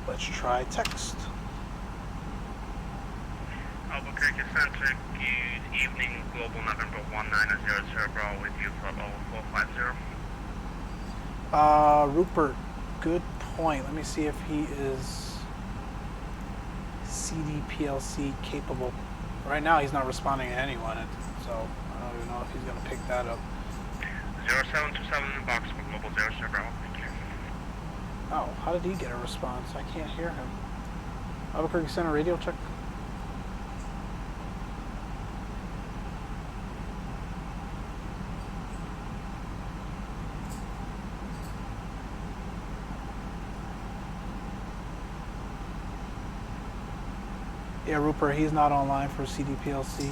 Let's try text. Albuquerque Center, good evening, Global November 1900 Bravo with you for level 450. Rupert, good point. Let me see if he is CDPLC capable. Right now he's not responding to anyone, so I don't even know if he's going to pick that up. 0727 in box for Global 00 Bravo. Oh, how did he get a response? I can't hear him. Albuquerque Center radio check. Yeah, Rupert, he's not online for CDPLC.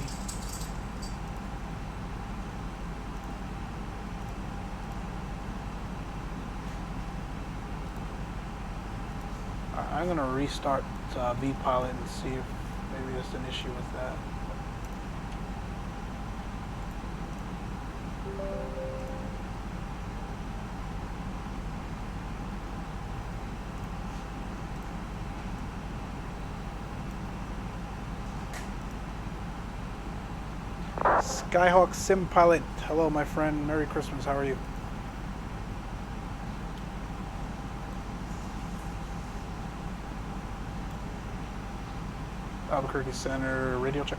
I'm going to restart vPilot and see if maybe there's an issue with that. Skyhawk Sim Pilot, hello my friend, Merry Christmas, how are you? Albuquerque Center radio check.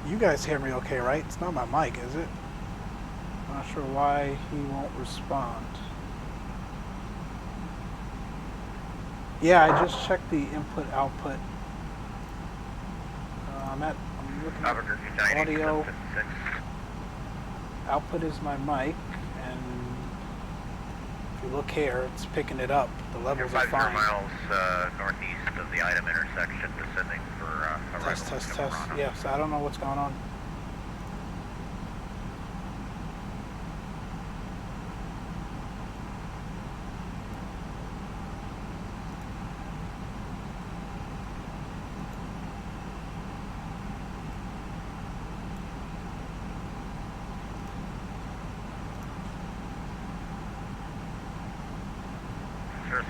You guys hear me okay, right? It's not my mic, is it? I'm not sure why he won't respond. Yeah, I just checked the input output. I'm looking at audio. Output is my mic, and if you look here, it's picking it up. The levels are fine. 5 miles northeast of the item intersection, descending for test. Yes, I don't know what's going on.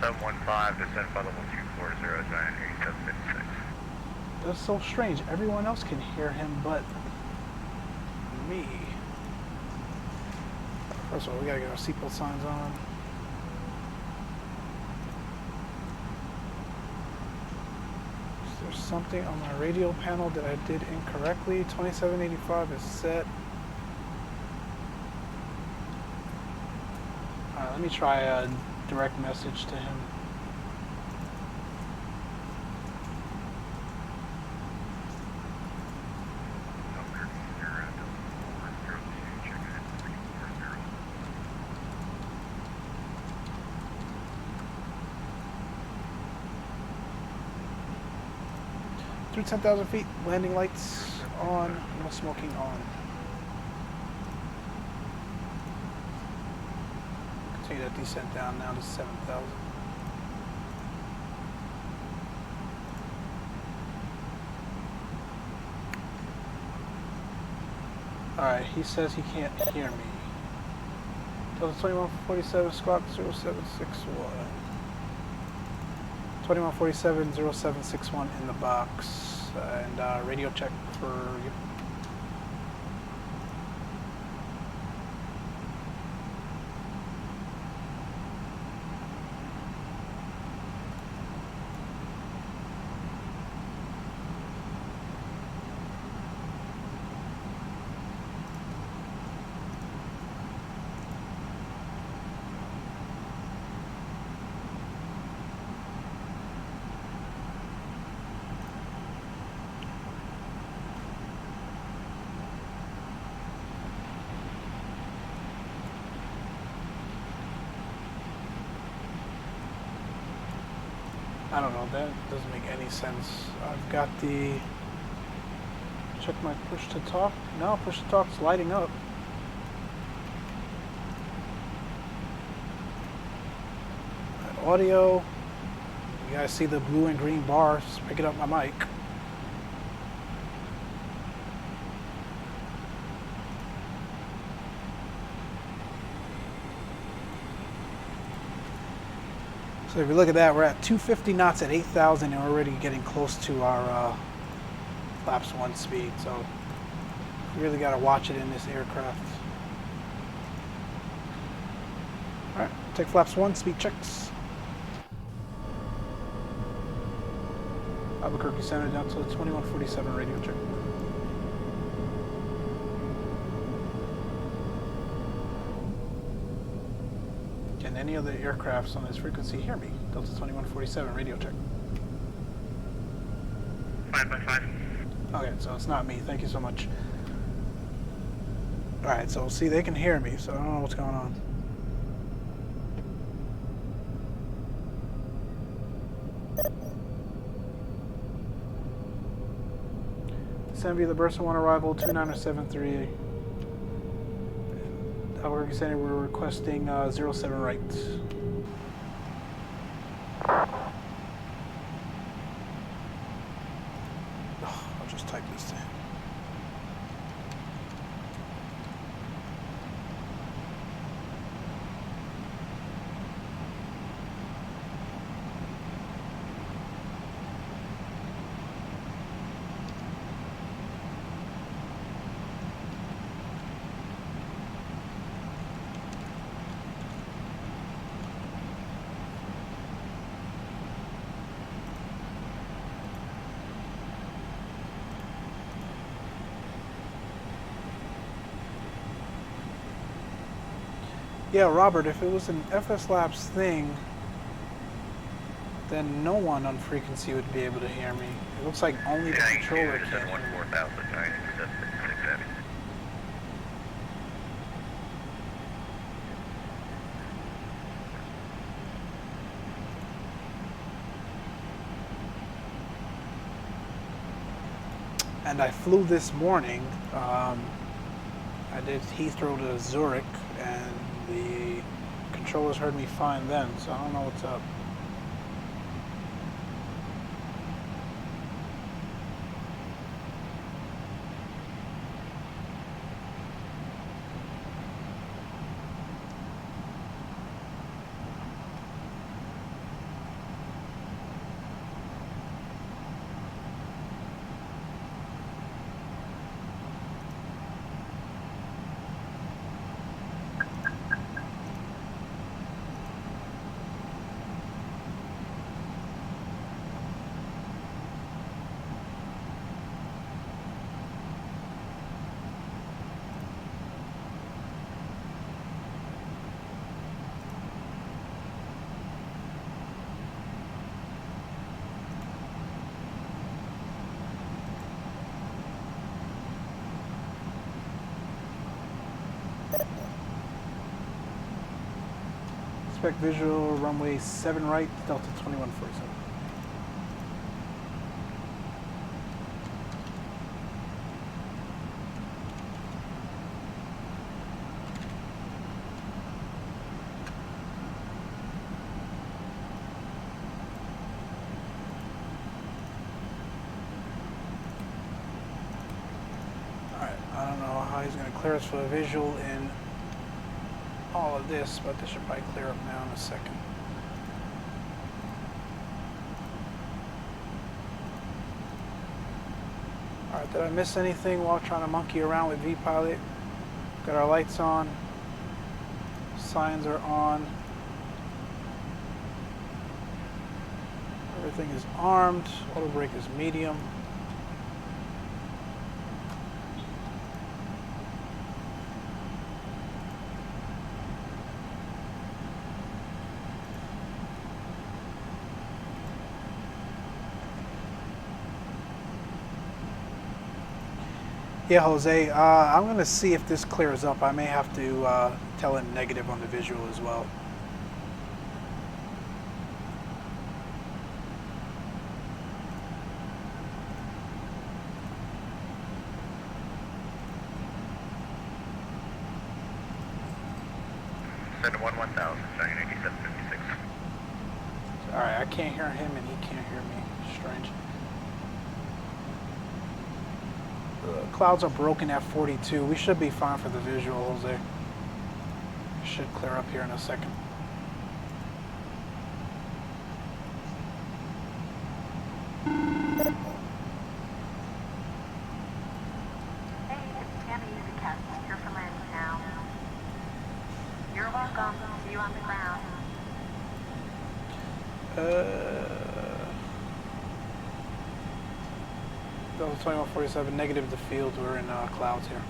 0715, descend by level 240, giant 8756. That's so strange. Everyone else can hear him, but me. First of all, we gotta get our seatbelt signs on. Is there something on my radio panel that I did incorrectly? 2785 is set. Alright, let me try a direct message to him. Through 10,000 feet, landing lights on, no smoking on. Continue that descent down now to 7,000. Alright, he says he can't hear me. Delta 2147, squawk 0761. 2147 0761 in the box, and radio check for you. I don't know, that doesn't make any sense. I've got the, check my push to talk. No, push to talk's lighting up. And audio, you guys see the blue and green bars picking up my mic. So if you look at that, we're at 250 knots at 8,000 and we're already getting close to our flaps 1 speed. So you really got to watch it in this aircraft. All right, take flaps 1, speed checks. Albuquerque Center down to 2147 radio check. Can any other aircrafts on this frequency hear me? Delta 2147 radio check. 5x5. Okay, so it's not me. Thank you so much. Alright, so see, they can hear me, so I don't know what's going on. Descend via the Bursa 1 arrival, 2973. Albuquerque Center, we're requesting 07 right. Oh, I'll just type this in. Yeah, Robert, if it was an FSLABS thing, then no one on frequency would be able to hear me. It looks like only the controller can hear me. 4000, giant 8756. And I flew this morning. I did Heathrow to Zurich, and the controllers heard me fine then, so I don't know what's up. expect visual runway 7 right, Delta 2147. I don't know how he's going to clear us for a visual in all of this, but this should probably clear up now in a second. Alright, did I miss anything while trying to monkey around with vPilot? Got our lights on. Signs are on. Everything is armed. Auto brake is medium. Yeah, Jose, I'm going to see if this clears up. I may have to tell him negative on the visual as well. Send 1000, starting 8756. Alright, I can't hear him and he can't hear me. Strange. Clouds are broken at 42. We should be fine for the visual, Jose. Should clear up here in a second. Hey, it's Tammy, the captain. Here for landing now. You're welcome. See you on the ground. Delta 2147, negative the field. We're in clouds here.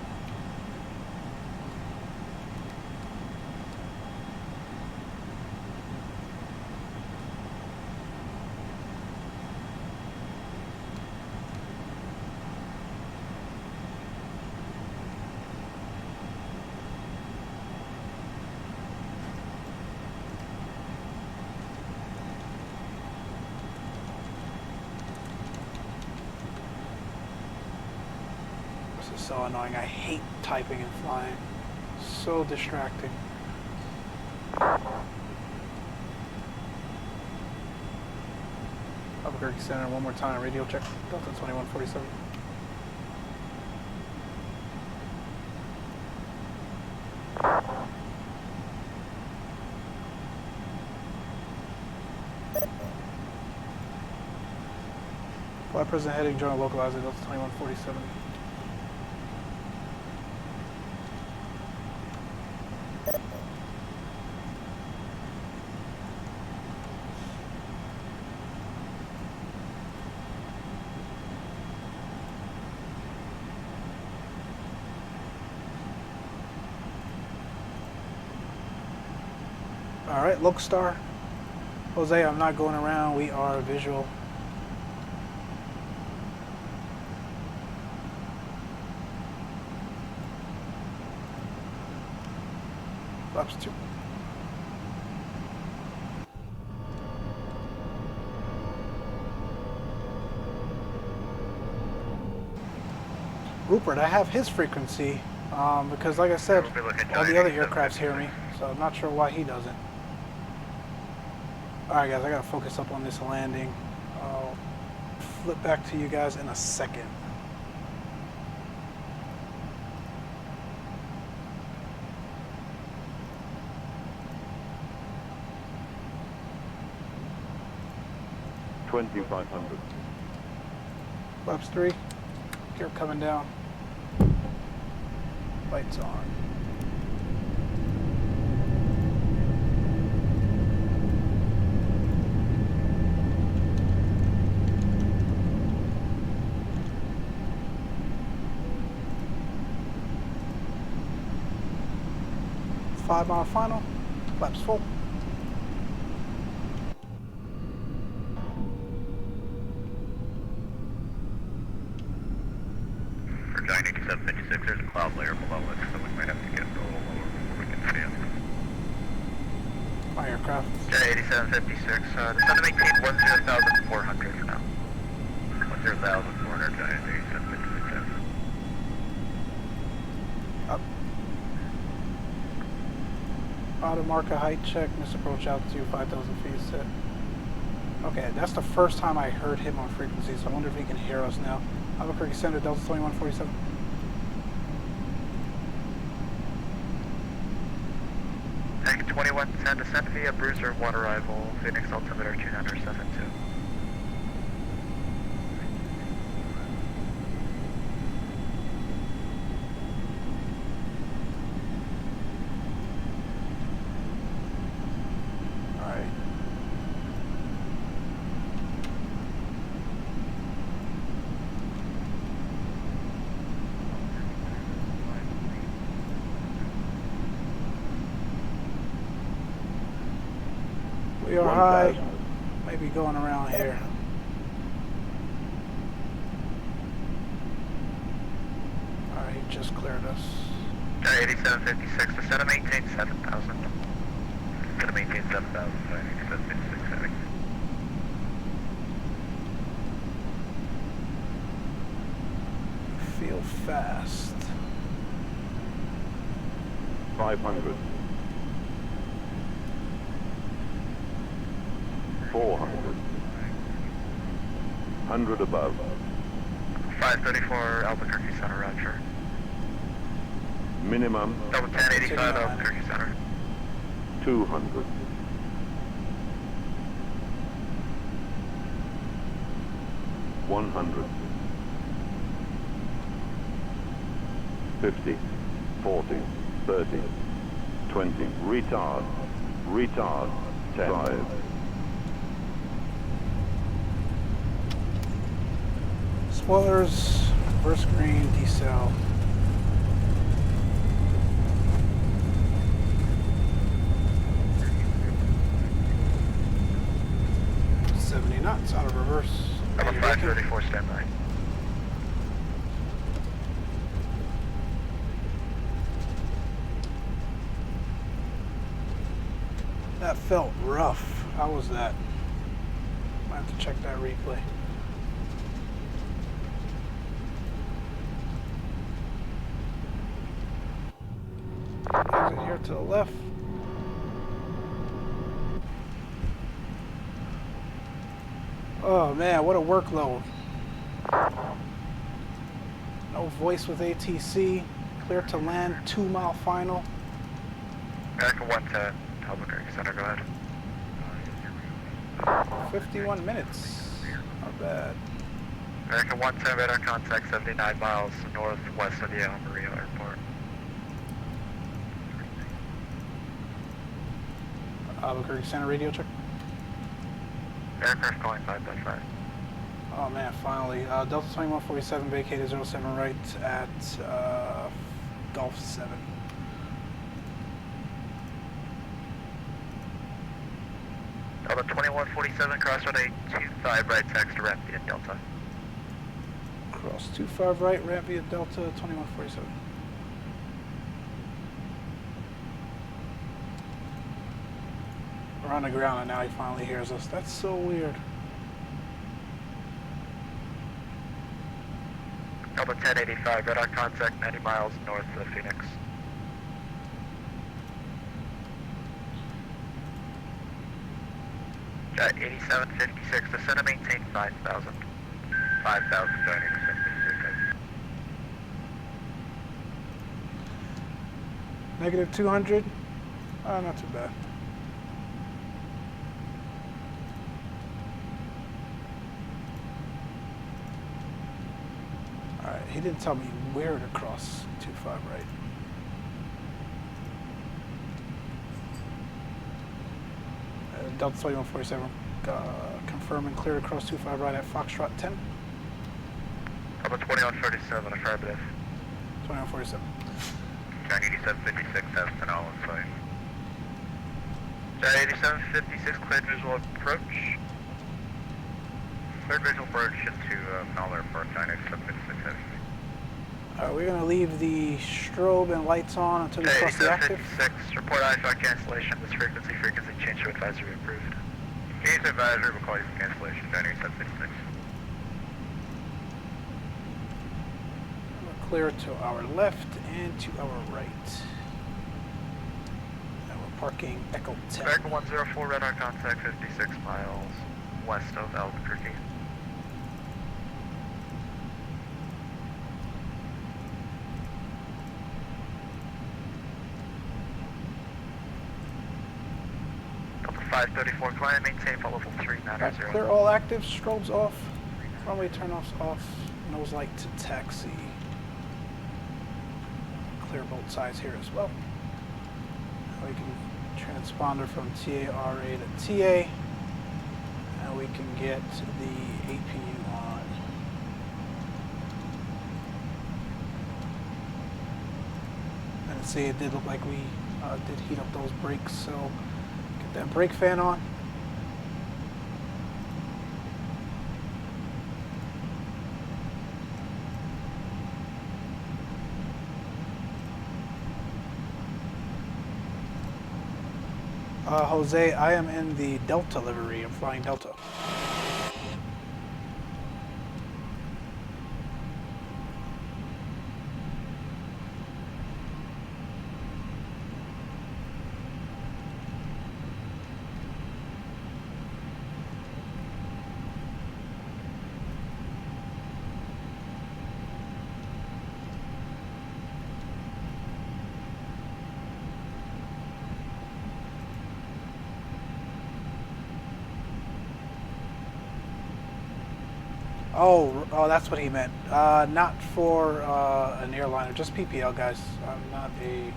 This is so annoying. I hate typing and flying. So distracting. Albuquerque Center, one more time. Radio check. Delta 2147. Flight President heading, journal localizer, Delta 2147. Alright, Lokestar. Jose, I'm not going around. We are visual. Flaps 2. Rupert, I have his frequency because, like I said, all the other aircrafts hear me, so I'm not sure why he doesn't. Alright guys, I gotta focus up on this landing. I'll flip back to you guys in a second. $2,500. Flaps 3. Gear coming down. Lights on. Five-mile final. Flaps full. For Giant 8756, there's a cloud layer below us, so we might have to get a little lower before we can see it. My aircraft. Jet 8756, descend to maintain 10,400 for now. 10,400, Jet 8756. Up. Auto marker height check, misapproach altitude 5,000 feet set. Okay, that's the first time I heard him on frequency, so I wonder if he can hear us now. Albuquerque Center, Delta 2147. Tank 2110, descend via Bruiser 1 arrival, Phoenix altimeter 2972. Alright. We are high, maybe going around here. Alright, he just cleared us. Jet 8756, descend to maintain 7,000. Descend to maintain 7,000, 8756 heading. Feel fast. 500. 400. 100 above. 534 Albuquerque Center, Roger. Minimum Double 1085 Albuquerque Center. 200. 100. 50. 40. 30. 20. Retard. Retard. 10. 5. Spoilers, reverse green, decel. Knots out of reverse. Number 534, standby. That felt rough. How was that? I have to check that replay. Exit here to the left. Oh man, what a workload. No voice with ATC. Clear to land, 2 mile final. America 110, Albuquerque Center, go ahead. 51 minutes. Not bad. America 110, radar contact 79 miles northwest of the El Mario Airport. Albuquerque Center radio check. Aircraft calling 5.5. Oh man, finally. Delta 2147 vacated 07 right at Gulf 7. Delta 2147, crossroad 825 right, taxi ramp via Delta. Cross 25 right, ramp via Delta 2147. We're on the ground and now he finally hears us. That's so weird. Delta 1085, radar contact 90 miles north of Phoenix. Jet 8756, descend and maintain 5,000. 5,000 joining 76. Negative 200. Not too bad. Alright, he didn't tell me where to cross 25 right. Delta 2147, confirm and clear to cross 25 right at Foxtrot 10. Delta 2137, affirmative. 2147. Jet 8756 has Tenal in sight. Jet 8756, cleared visual approach. Cleared visual approach into Tenal Airport, 98756 heavy. Alright, we're gonna leave the strobe and lights on until we cross the active. 8756, report IFR cancellation. This frequency change to advisory approved. Case advisory, we'll call you for cancellation, 8756. We're clear to our left and to our right. And we're parking Echo 10. American 104, radar contact 56 miles west of Albuquerque. Delta 534, climb, maintain for level 3900. Alright, clear all active, strobes off, runway turn-offs off, nose light to taxi. Clear both sides here as well. Now we can transponder from TARA to TA, and we can get the APU on. And see, it did look like we did heat up those brakes, so get that brake fan on. Jose, I am in the Delta livery. I'm flying Delta. Oh, that's what he meant. Not for an airliner, just PPL, guys. I'm not a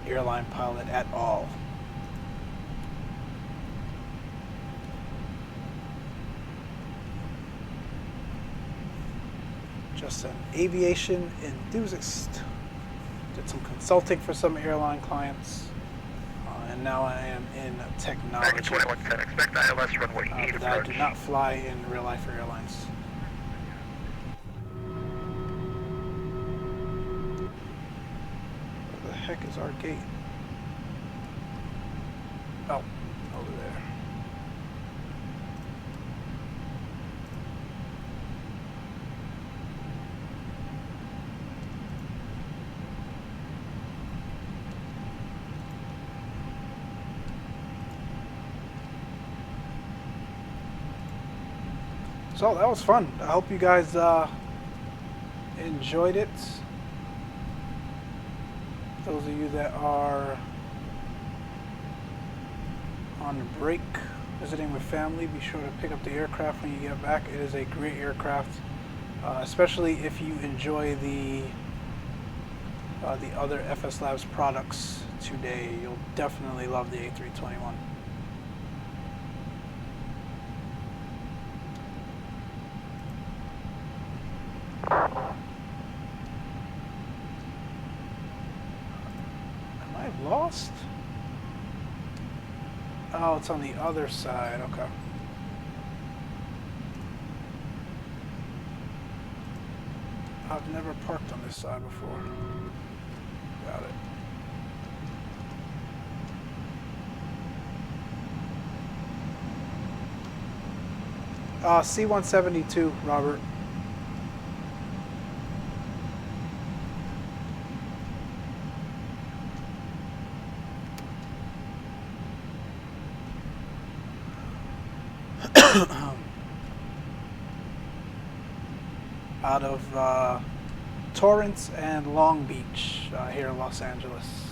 airline pilot at all. Just an aviation enthusiast. Did some consulting for some airline clients. And now I am in technology. American 2110, expect ILS runway 8 but I approach. do not fly in real life for airlines. Where the heck is our gate? Oh, over there. So that was fun. I hope you guys enjoyed it. Those of you that are on break, visiting with family, be sure to pick up the aircraft when you get back. It is a great aircraft, especially if you enjoy the other FSLABS products today. You'll definitely love the A321. Am I lost? Oh, it's on the other side. Okay. I've never parked on this side before. Got it. C-172, Robert. Out of Torrance and Long Beach here in Los Angeles.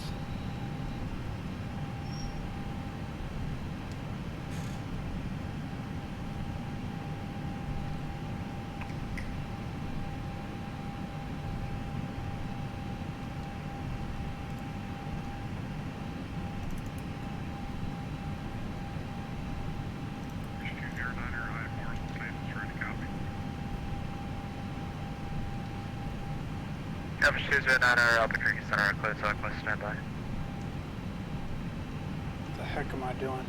Average 209 Albuquerque Center, clear Southwest, standby. What the heck am I doing?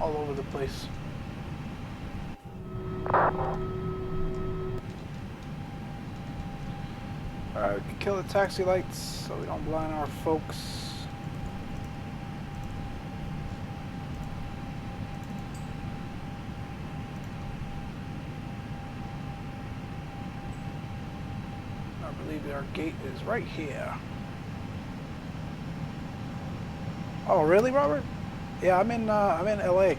All over the place. Alright, we can kill the taxi lights so we don't blind our folks. I believe our gate is right here. Oh, really, Robert? Yeah, I'm in LA.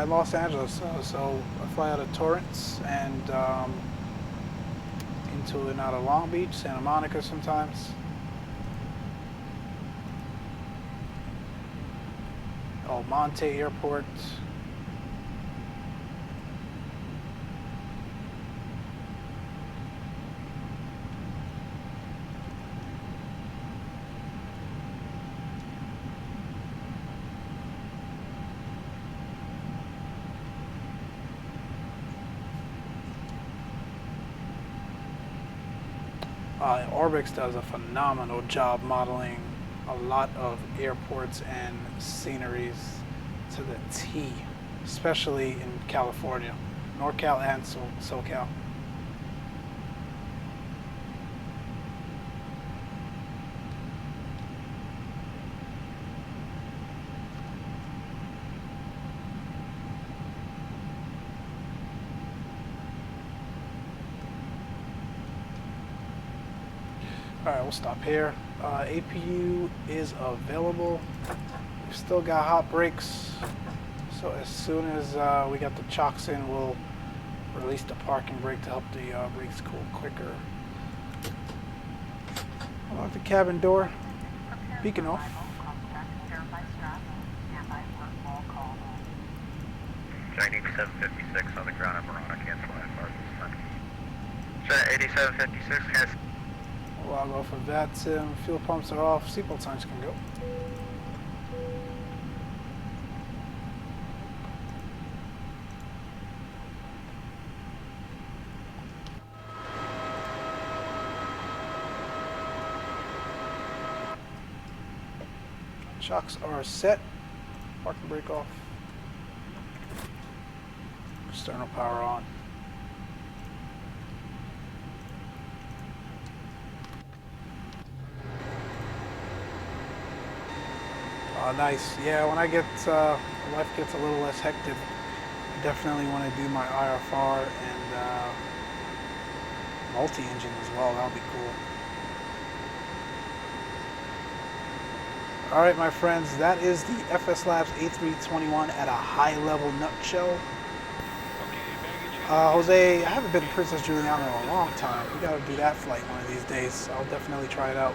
In Los Angeles, so I fly out of Torrance and into and out of Long Beach, Santa Monica sometimes. El Monte Airport. Orbix does a phenomenal job modeling a lot of airports and sceneries to the T, especially in California, NorCal and SoCal. Alright, we'll stop here. APU is available. We've still got hot brakes. So as soon as we got the chocks in, we'll release the parking brake to help the brakes cool quicker. Unlock the cabin door. Beacon off. Giant 8756 on the ground at Marana, cancel IFR this time. Giant 8756, cancel. Log off of VATSIM. Fuel pumps are off. Seatbelt signs can go. Shocks are set. Parking brake off. External power on. Oh, nice. Yeah, when life gets a little less hectic, I definitely want to do my IFR and multi-engine as well. That'll be cool. All right, my friends, that is the FSLABS A321 at a high-level nutshell. Jose, I haven't been to Princess Juliana in a long time. We got to do that flight one of these days. I'll definitely try it out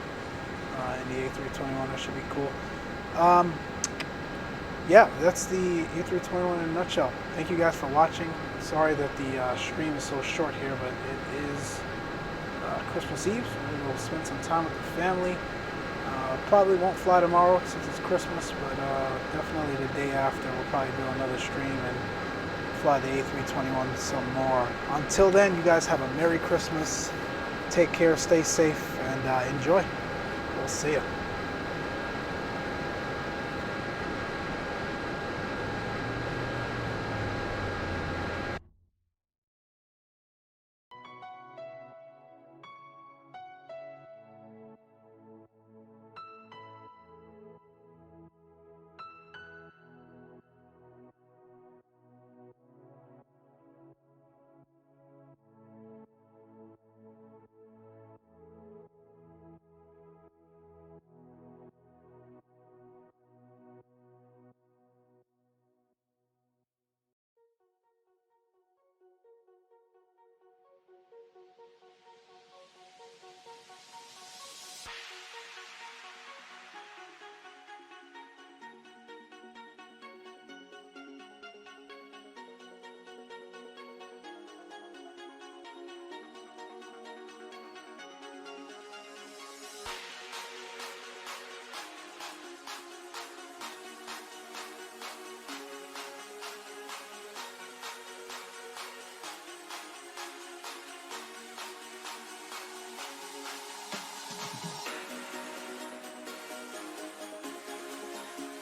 in the A321. That should be cool. Yeah, that's the A321 in a nutshell. Thank you guys for watching. Sorry that the stream is so short here, but it is Christmas Eve, so we'll spend some time with the family. Probably won't fly tomorrow since it's Christmas, but definitely the day after we'll probably do another stream and fly the A321 some more. Until then, you guys have a Merry Christmas. Take care, stay safe, and enjoy. We'll see you.